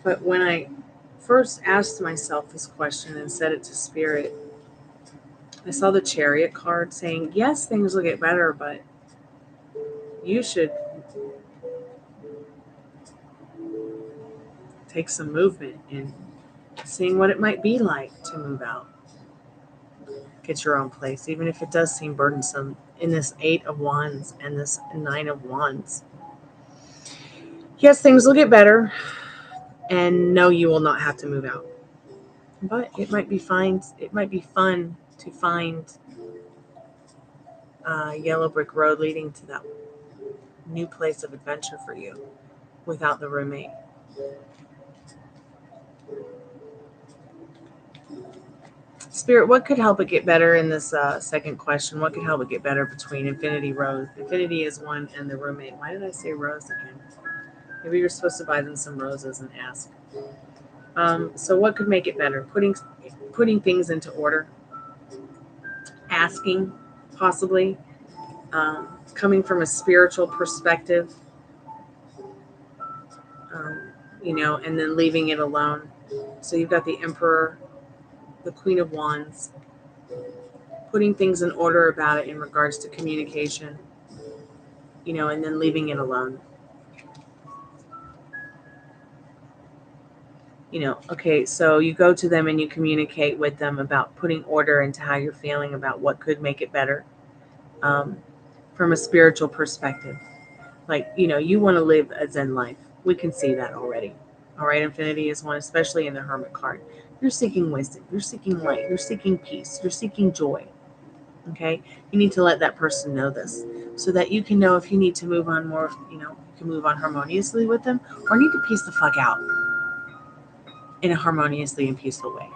But when I first asked myself this question and said it to Spirit, I saw the Chariot card saying, yes, things will get better, but you should take some movement in seeing what it might be like to move out. Get your own place, even if it does seem burdensome in this 8 of Wands and this 9 of Wands. Yes, things will get better, and no, you will not have to move out. But it might be fun to find a yellow brick road leading to that new place of adventure for you without the roommate. Spirit, what could help it get better in this second question? What could help it get better between Infinity Rose? Infinity is one and the roommate. Why did I say rose again? Maybe you're supposed to buy them some roses and ask. So what could make it better? Putting things into order, asking, possibly, coming from a spiritual perspective, um, and then leaving it alone. So you've got the Emperor, the Queen of Wands, putting things in order about it in regards to communication, and then leaving it alone. Okay, so you go to them and you communicate with them about putting order into how you're feeling about what could make it better, from a spiritual perspective. Like, you want to live a Zen life. We can see that already. All right, Infinity is one, especially in the Hermit card. You're seeking wisdom. You're seeking light. You're seeking peace. You're seeking joy. Okay? You need to let that person know this so that you can know if you need to move on more, you can move on harmoniously with them, or need to peace the fuck out in a harmoniously and peaceful way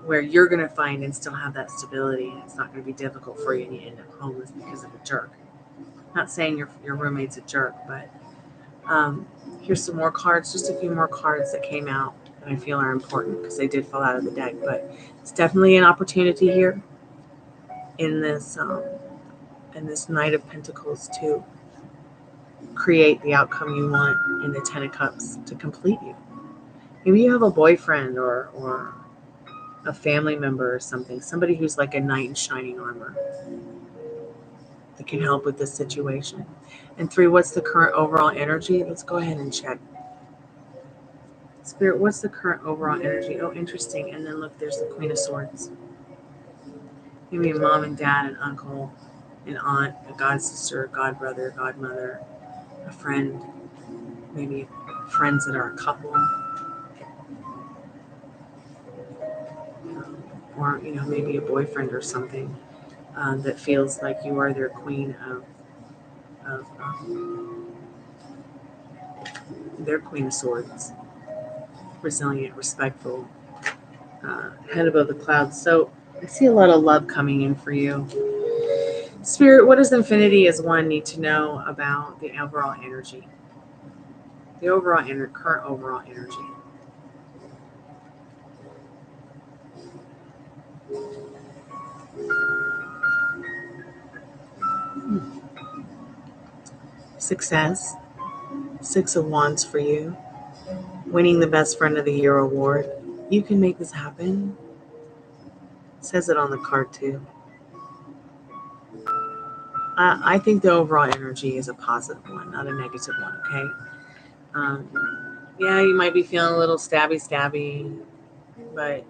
where you're going to find and still have that stability, and it's not going to be difficult for you and you end up homeless because of a jerk. Not saying your roommate's a jerk, but here's some more cards, just a few more cards that came out that I feel are important because they did fall out of the deck. But it's definitely an opportunity here in this Knight of Pentacles to create the outcome you want in the Ten of Cups to complete you. Maybe you have a boyfriend or a family member or something, somebody who's like a knight in shining armor that can help with this situation. And 3, what's the current overall energy? Let's go ahead and check. Spirit, what's the current overall energy? Oh, interesting. And then look, there's the Queen of Swords. Maybe a mom and dad, an uncle, an aunt, a god sister, a god brother, a godmother, a friend, maybe friends that are a couple, or maybe a boyfriend or something that feels like you are their queen of their Queen of Swords, resilient, respectful, head above the clouds. So I see a lot of love coming in for you. Spirit, what does Infinity as one need to know about the overall energy? The overall current overall energy. Success. 6 of Wands for you. Winning the Best Friend of the Year award. You can make this happen. It says it on the card too. I think the overall energy is a positive one, not a negative one, okay? Yeah, you might be feeling a little stabby, but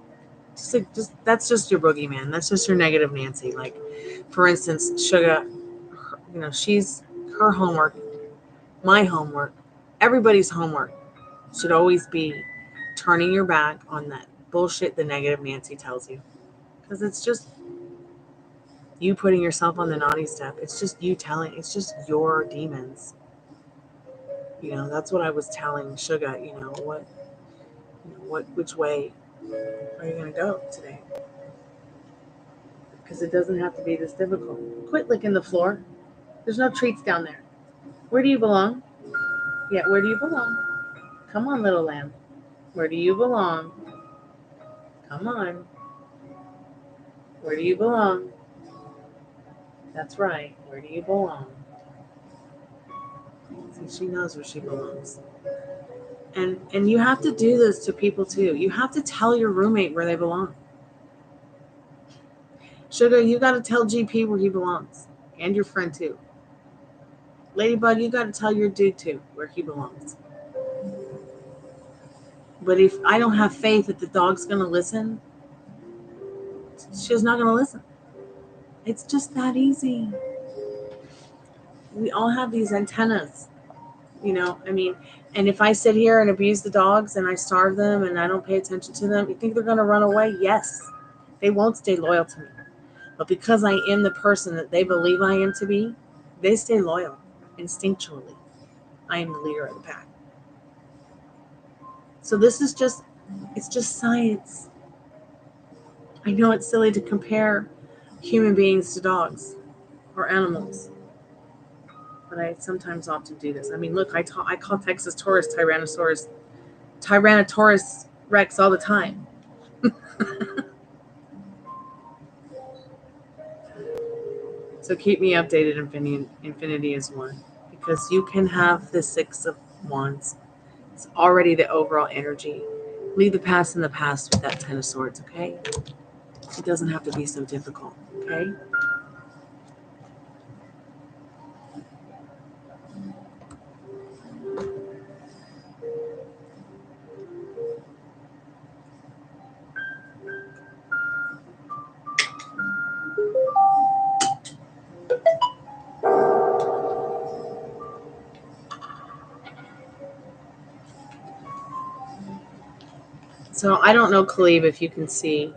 just that's just your boogeyman. That's just your negative Nancy. Like, for instance, Sugar, she's her homework, my homework, everybody's homework should always be turning your back on that bullshit the negative Nancy tells you. Because it's just you putting yourself on the naughty step. It's just you it's just your demons. That's what I was telling Sugar, which way are you going to go today? Because it doesn't have to be this difficult. Quit licking the floor. There's no treats down there. Where do you belong? Yeah, where do you belong? Come on, little lamb. Where do you belong? Come on. Where do you belong? That's right. Where do you belong? See, she knows where she belongs. And you have to do this to people too. You have to tell your roommate where they belong. Sugar, you got to tell GP where he belongs. And your friend too. Ladybug, you got to tell your dude too where he belongs. But if I don't have faith that the dog's going to listen, she's not going to listen. It's just that easy. We all have these antennas, and if I sit here and abuse the dogs and I starve them and I don't pay attention to them, you think they're going to run away? Yes. They won't stay loyal to me. But because I am the person that they believe I am to be, they stay loyal instinctually. I am the leader of the pack. So this is it's just science. I know it's silly to compare human beings to dogs or animals, but I often do this. I mean, look, I call Texas Taurus Tyrannosaurus wrecks all the time. So keep me updated, Infinity is one. Because you can have the Six of Wands. It's already the overall energy. Leave the past in the past with that Ten of Swords, okay? It doesn't have to be so difficult, okay? So I don't know, Khalib, if you can see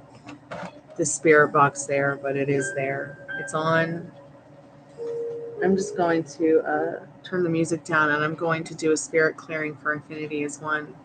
the spirit box there, but it is there. It's on. I'm just going to turn the music down, and I'm going to do a spirit clearing for Infinity as one.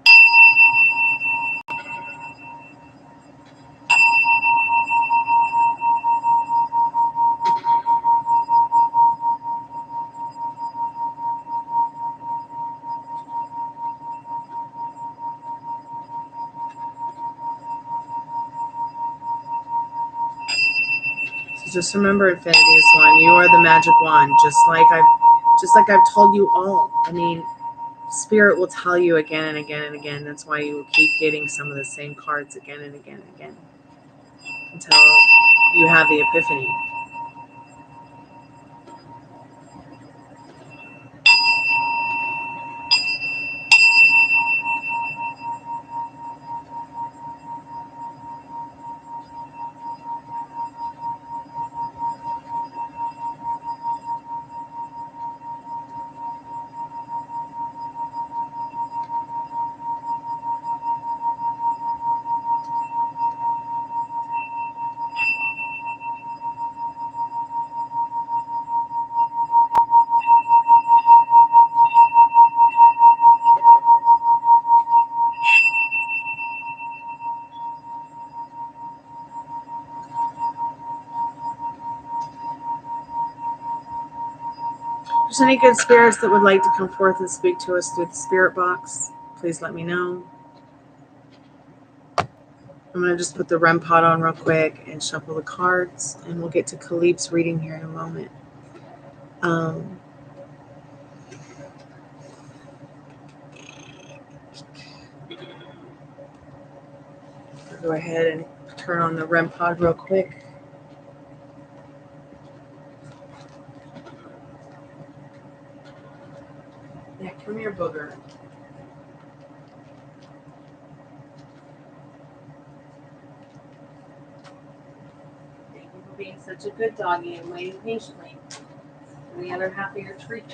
So just remember, Infinity is one. You are the magic wand, just like I've told you all. I mean, Spirit will tell you again and again and again. That's why you will keep getting some of the same cards again and again and again until you have the epiphany. If there's any good spirits that would like to come forth and speak to us through the spirit box, please let me know. I'm going to just put the REM pod on real quick and shuffle the cards, and we'll get to Khalib's reading here in a moment. I'll go ahead and turn on the REM pod real quick. Yeah, come here, booger. Thank you for being such a good doggy and waiting patiently for the other half of your treat.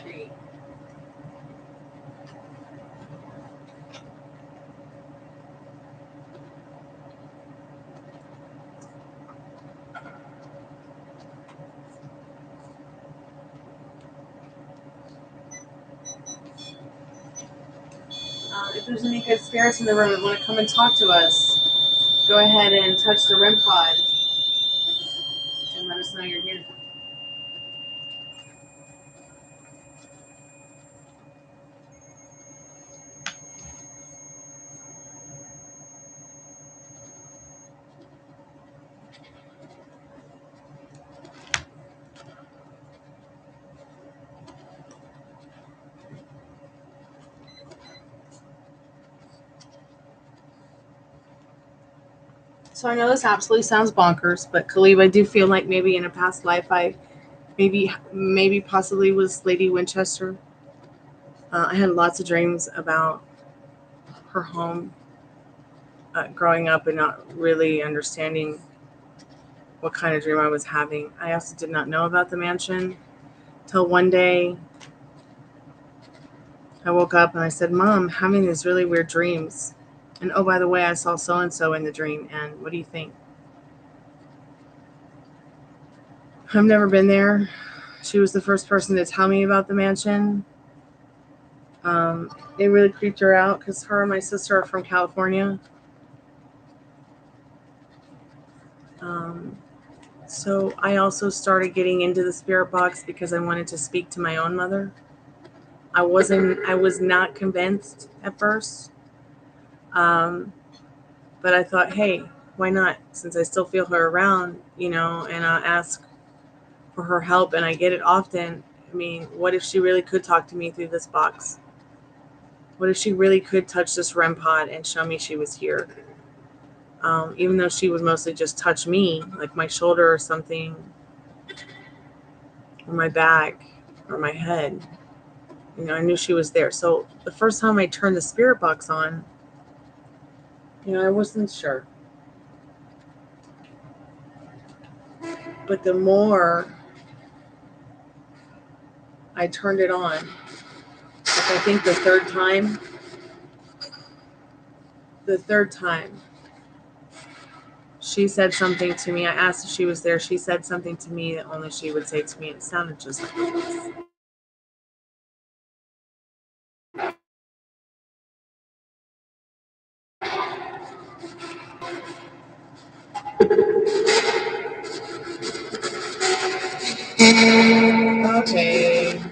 If there's any good spirits in the room that want to come and talk to us, go ahead and touch the REM pod and let us know you're here. So I know this absolutely sounds bonkers, but Khalib, I do feel like maybe in a past life I maybe possibly was Lady Winchester. I had lots of dreams about her home growing up and not really understanding what kind of dream I was having. I also did not know about the mansion till one day I woke up and I said, Mom, I'm having these really weird dreams. And oh, by the way, I saw so-and-so in the dream. And what do you think? I've never been there. She was the first person to tell me about the mansion. It really creeped her out because her and my sister are from California. So I also started getting into the spirit box because I wanted to speak to my own mother. I was not convinced at first. But I thought, hey, why not? Since I still feel her around, and I ask for her help and I get it often. I mean, what if she really could talk to me through this box? What if she really could touch this REM pod and show me she was here? Even though she would mostly just touch me, like my shoulder or something, or my back, or my head. I knew she was there. So the first time I turned the spirit box on, I wasn't sure. But the more I turned it on, like I think the third time, she said something to me. I asked if she was there. She said something to me that only she would say to me. It sounded just like this. Okay.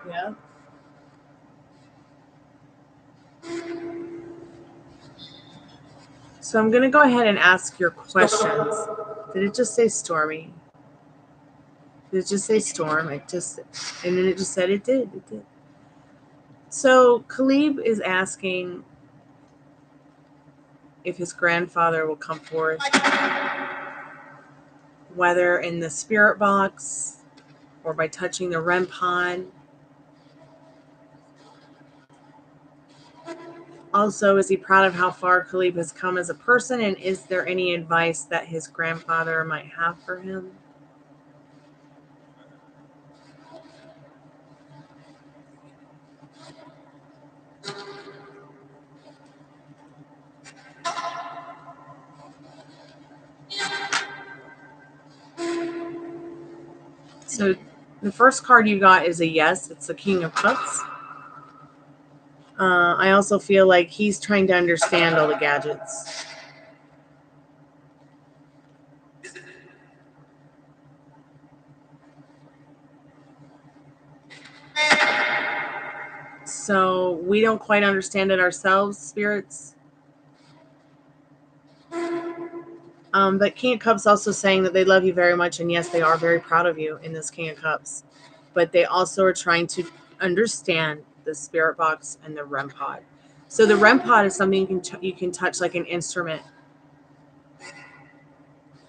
Yeah. So I'm going to go ahead and ask your questions. Did it just say stormy? Did it just say storm? And then it just said it did. It did. So Khalib is asking if his grandfather will come forth, whether in the spirit box or by touching the REM pod. Also, is he proud of how far Khalib has come as a person, and is there any advice that his grandfather might have for him? So the first card you got is a yes. It's the King of Cups. I also feel like he's trying to understand all the gadgets. So we don't quite understand it ourselves, spirits. But King of Cups also saying that they love you very much, and yes, they are very proud of you in this King of Cups. But they also are trying to understand the spirit box and the REM pod. So the REM pod is something you can touch like an instrument.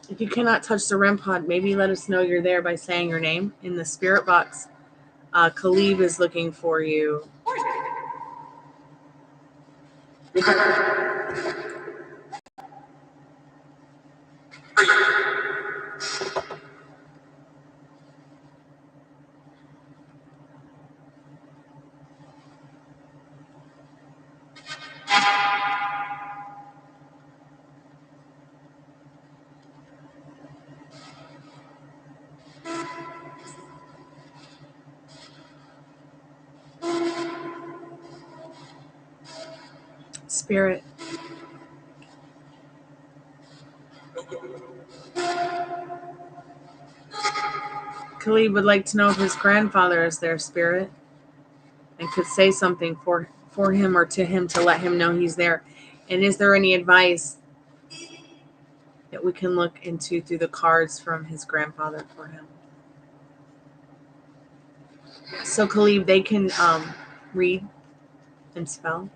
If you cannot touch the REM pod, maybe let us know you're there by saying your name in the spirit box. Khalib is looking for you. Spirit. Khalib would like to know if his grandfather is there, Spirit, and could say something for him or to him to let him know he's there. And is there any advice that we can look into through the cards from his grandfather for him? So Khalib, they can read and spell.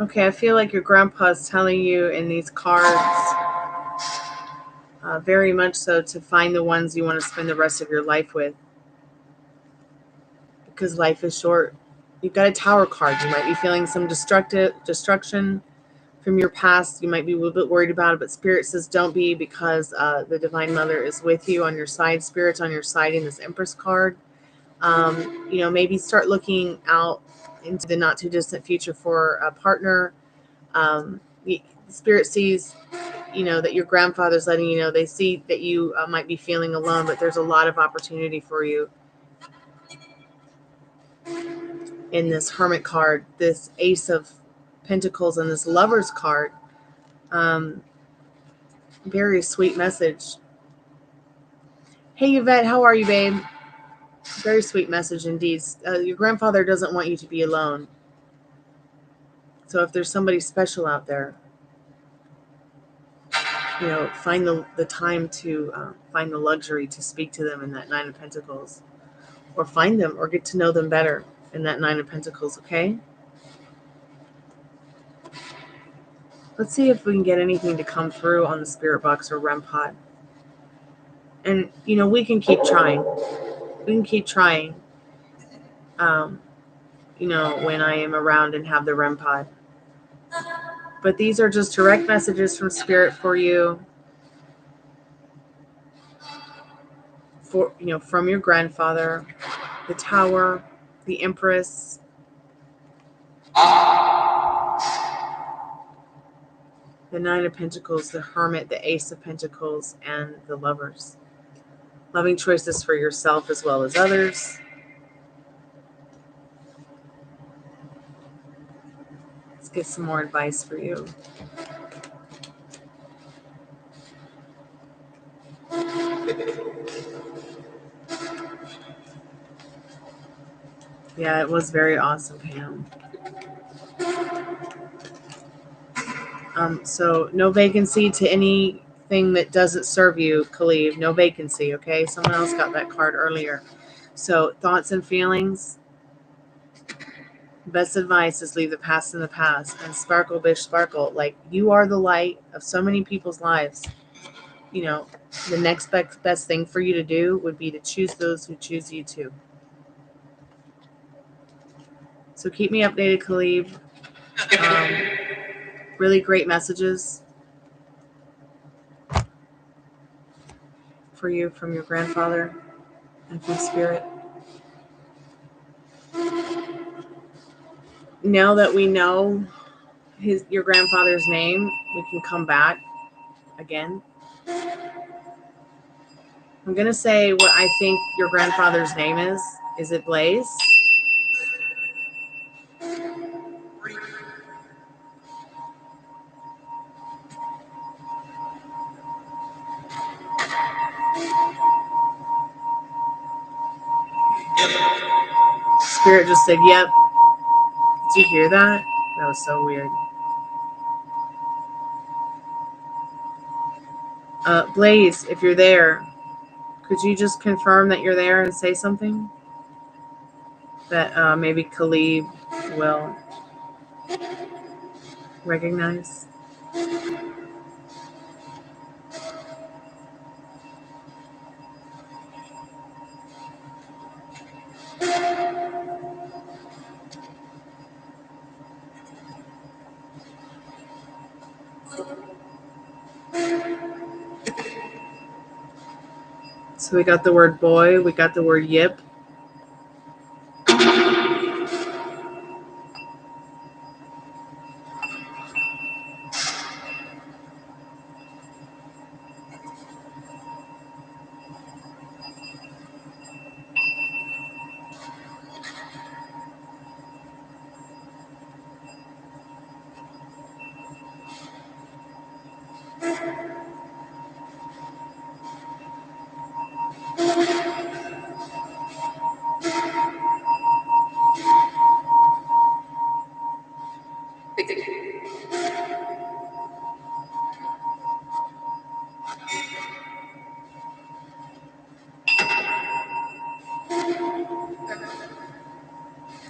Okay, I feel like your grandpa's telling you in these cards, very much so, to find the ones you want to spend the rest of your life with. Because life is short. You've got a Tower card. You might be feeling some destruction, from your past you might be a little bit worried about it, but Spirit says don't be, because the Divine Mother is with you on your side. Spirit's on your side in this Empress card. Maybe start looking out into the not too distant future for a partner. Spirit sees, that your grandfather's letting you know. They see that you might be feeling alone, but there's a lot of opportunity for you in this Hermit card, this Ace of Pentacles, and this Lover's card. Very sweet message. Hey, Yvette, how are you, babe? Very sweet message indeed. Your grandfather doesn't want you to be alone. So if there's somebody special out there, find the time to find the luxury to speak to them in that Nine of Pentacles, or find them or get to know them better in that Nine of Pentacles, okay? Let's see if we can get anything to come through on the Spirit Box or REM pod. And, we can keep trying. We can keep trying, when I am around and have the REM pod. But these are just direct messages from Spirit for you. From your grandfather, the Tower, the Empress, the Nine of Pentacles, the Hermit, the Ace of Pentacles, and the Lovers. Loving choices for yourself as well as others. Let's get some more advice for you. Yeah, it was very awesome, Pam. So no vacancy to anything that doesn't serve you, Khalid. No vacancy, okay? Someone else got that card earlier. So thoughts and feelings. Best advice is leave the past in the past, and sparkle, bish, sparkle. Like, you are the light of so many people's lives. The next best thing for you to do would be to choose those who choose you too. So keep me updated, Khalid. Really great messages for you from your grandfather and from Spirit. Now that we know your grandfather's name, we can come back again. I'm going to say what I think your grandfather's name is. Is it Blaze? Spirit just said, yep. Did you hear that? That was so weird. Blaze, if you're there, could you just confirm that you're there and say something? That maybe Khalid will recognize. So we got the word boy, we got the word yip.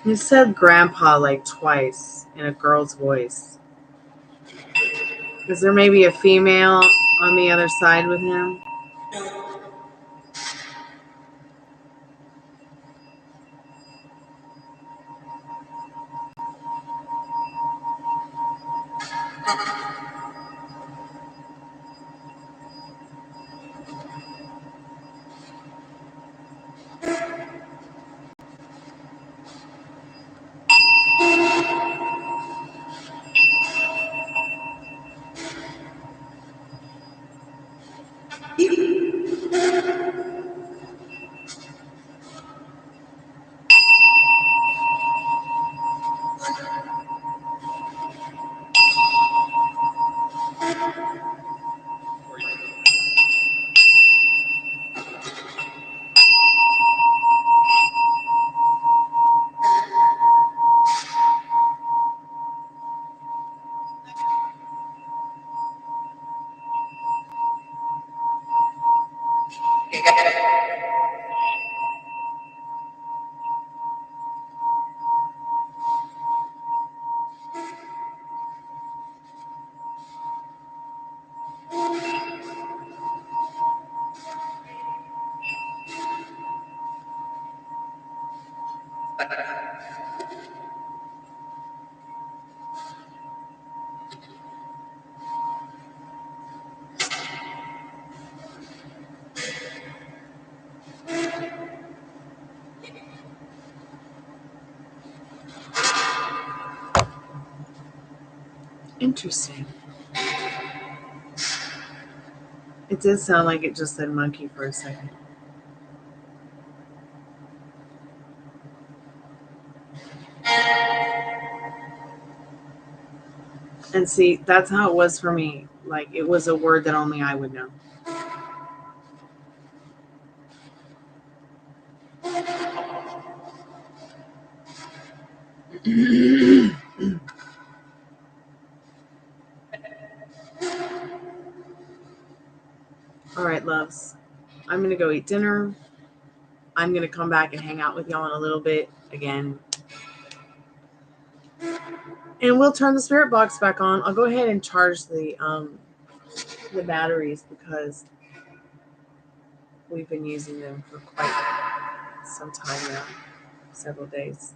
You said grandpa like twice in a girl's voice. Is there maybe a female on the other side with him? Interesting. It did sound like it just said monkey for a second. And see, that's how it was for me. Like, it was a word that only I would know. All right, loves. I'm going to go eat dinner. I'm going to come back and hang out with y'all in a little bit again. And we'll turn the spirit box back on. I'll go ahead and charge the batteries because we've been using them for quite some time now, several days.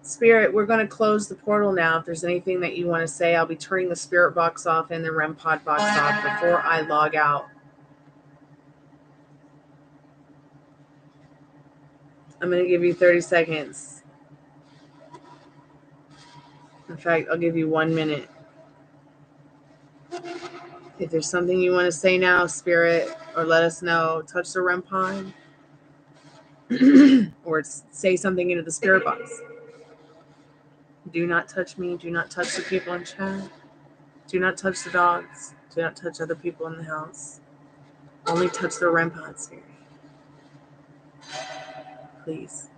Spirit, we're going to close the portal now. If there's anything that you want to say, I'll be turning the spirit box off and the REM pod box off before I log out. I'm going to give you 30 seconds. In fact, I'll give you 1 minute. If there's something you want to say now, Spirit, or let us know, touch the REM pod or say something into the spirit box. Do not touch me. Do not touch the people in chat. Do not touch the dogs. Do not touch other people in the house. Only touch the REM pod, Spirit. Please.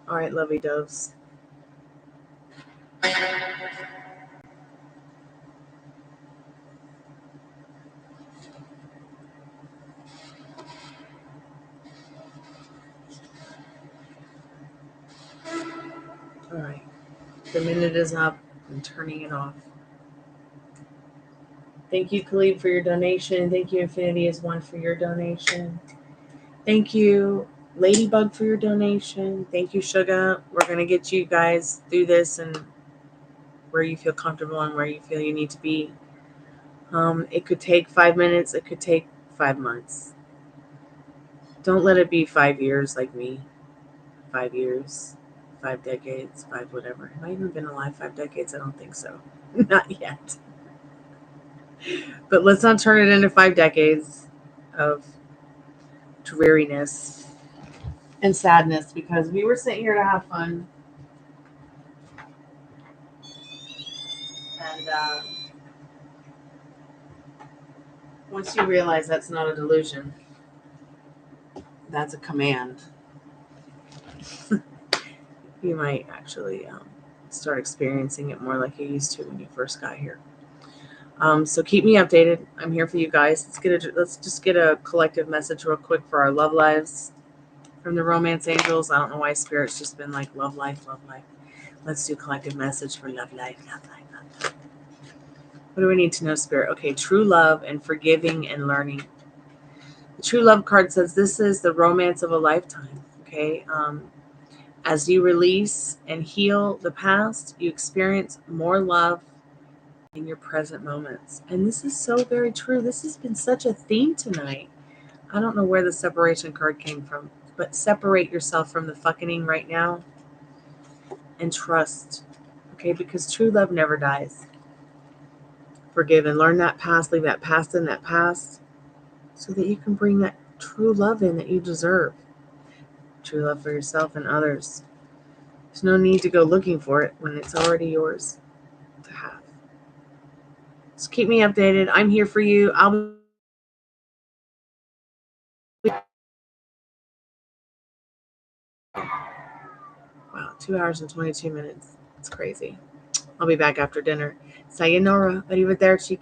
All right, lovey doves. All right. The minute is up. I'm turning it off. Thank you, Khalid, for your donation. Thank you, Infinity is One, for your donation. Thank you, Ladybug, for your donation. Thank you, Sugar. We're going to get you guys through this and where you feel comfortable and where you feel you need to be. It could take 5 minutes. It could take 5 months. Don't let it be 5 years like me. 5 years, 5 decades, 5 whatever. Have I even been alive 5 decades? I don't think so. Not yet. But let's not turn it into 5 decades of dreariness and sadness, because we were sitting here to have fun. And once you realize that's not a delusion, that's a command, you might actually start experiencing it more like you used to when you first got here. So keep me updated. I'm here for you guys. Let's just get a collective message real quick for our love lives from the romance angels. I don't know why Spirit's just been like love life, love life. Let's do collective message for love life, love life, love life. What do we need to know, Spirit? Okay, true love and forgiving and learning. The true love card says this is the romance of a lifetime. Okay, As you release and heal the past, you experience more love in your present moments. And this is so very true. This has been such a theme tonight. I don't know where the separation card came from, but separate yourself from the fucking right now and trust. Okay, because true love never dies. Forgive and learn that past, leave that past in that past, so that you can bring that true love in that you deserve. True love for yourself and others. There's no need to go looking for it when it's already yours to have. Just keep me updated. I'm here for you. I'll be wow, 2 hours and 22 minutes. It's crazy. I'll be back after dinner. Sayonara. Arrivederci.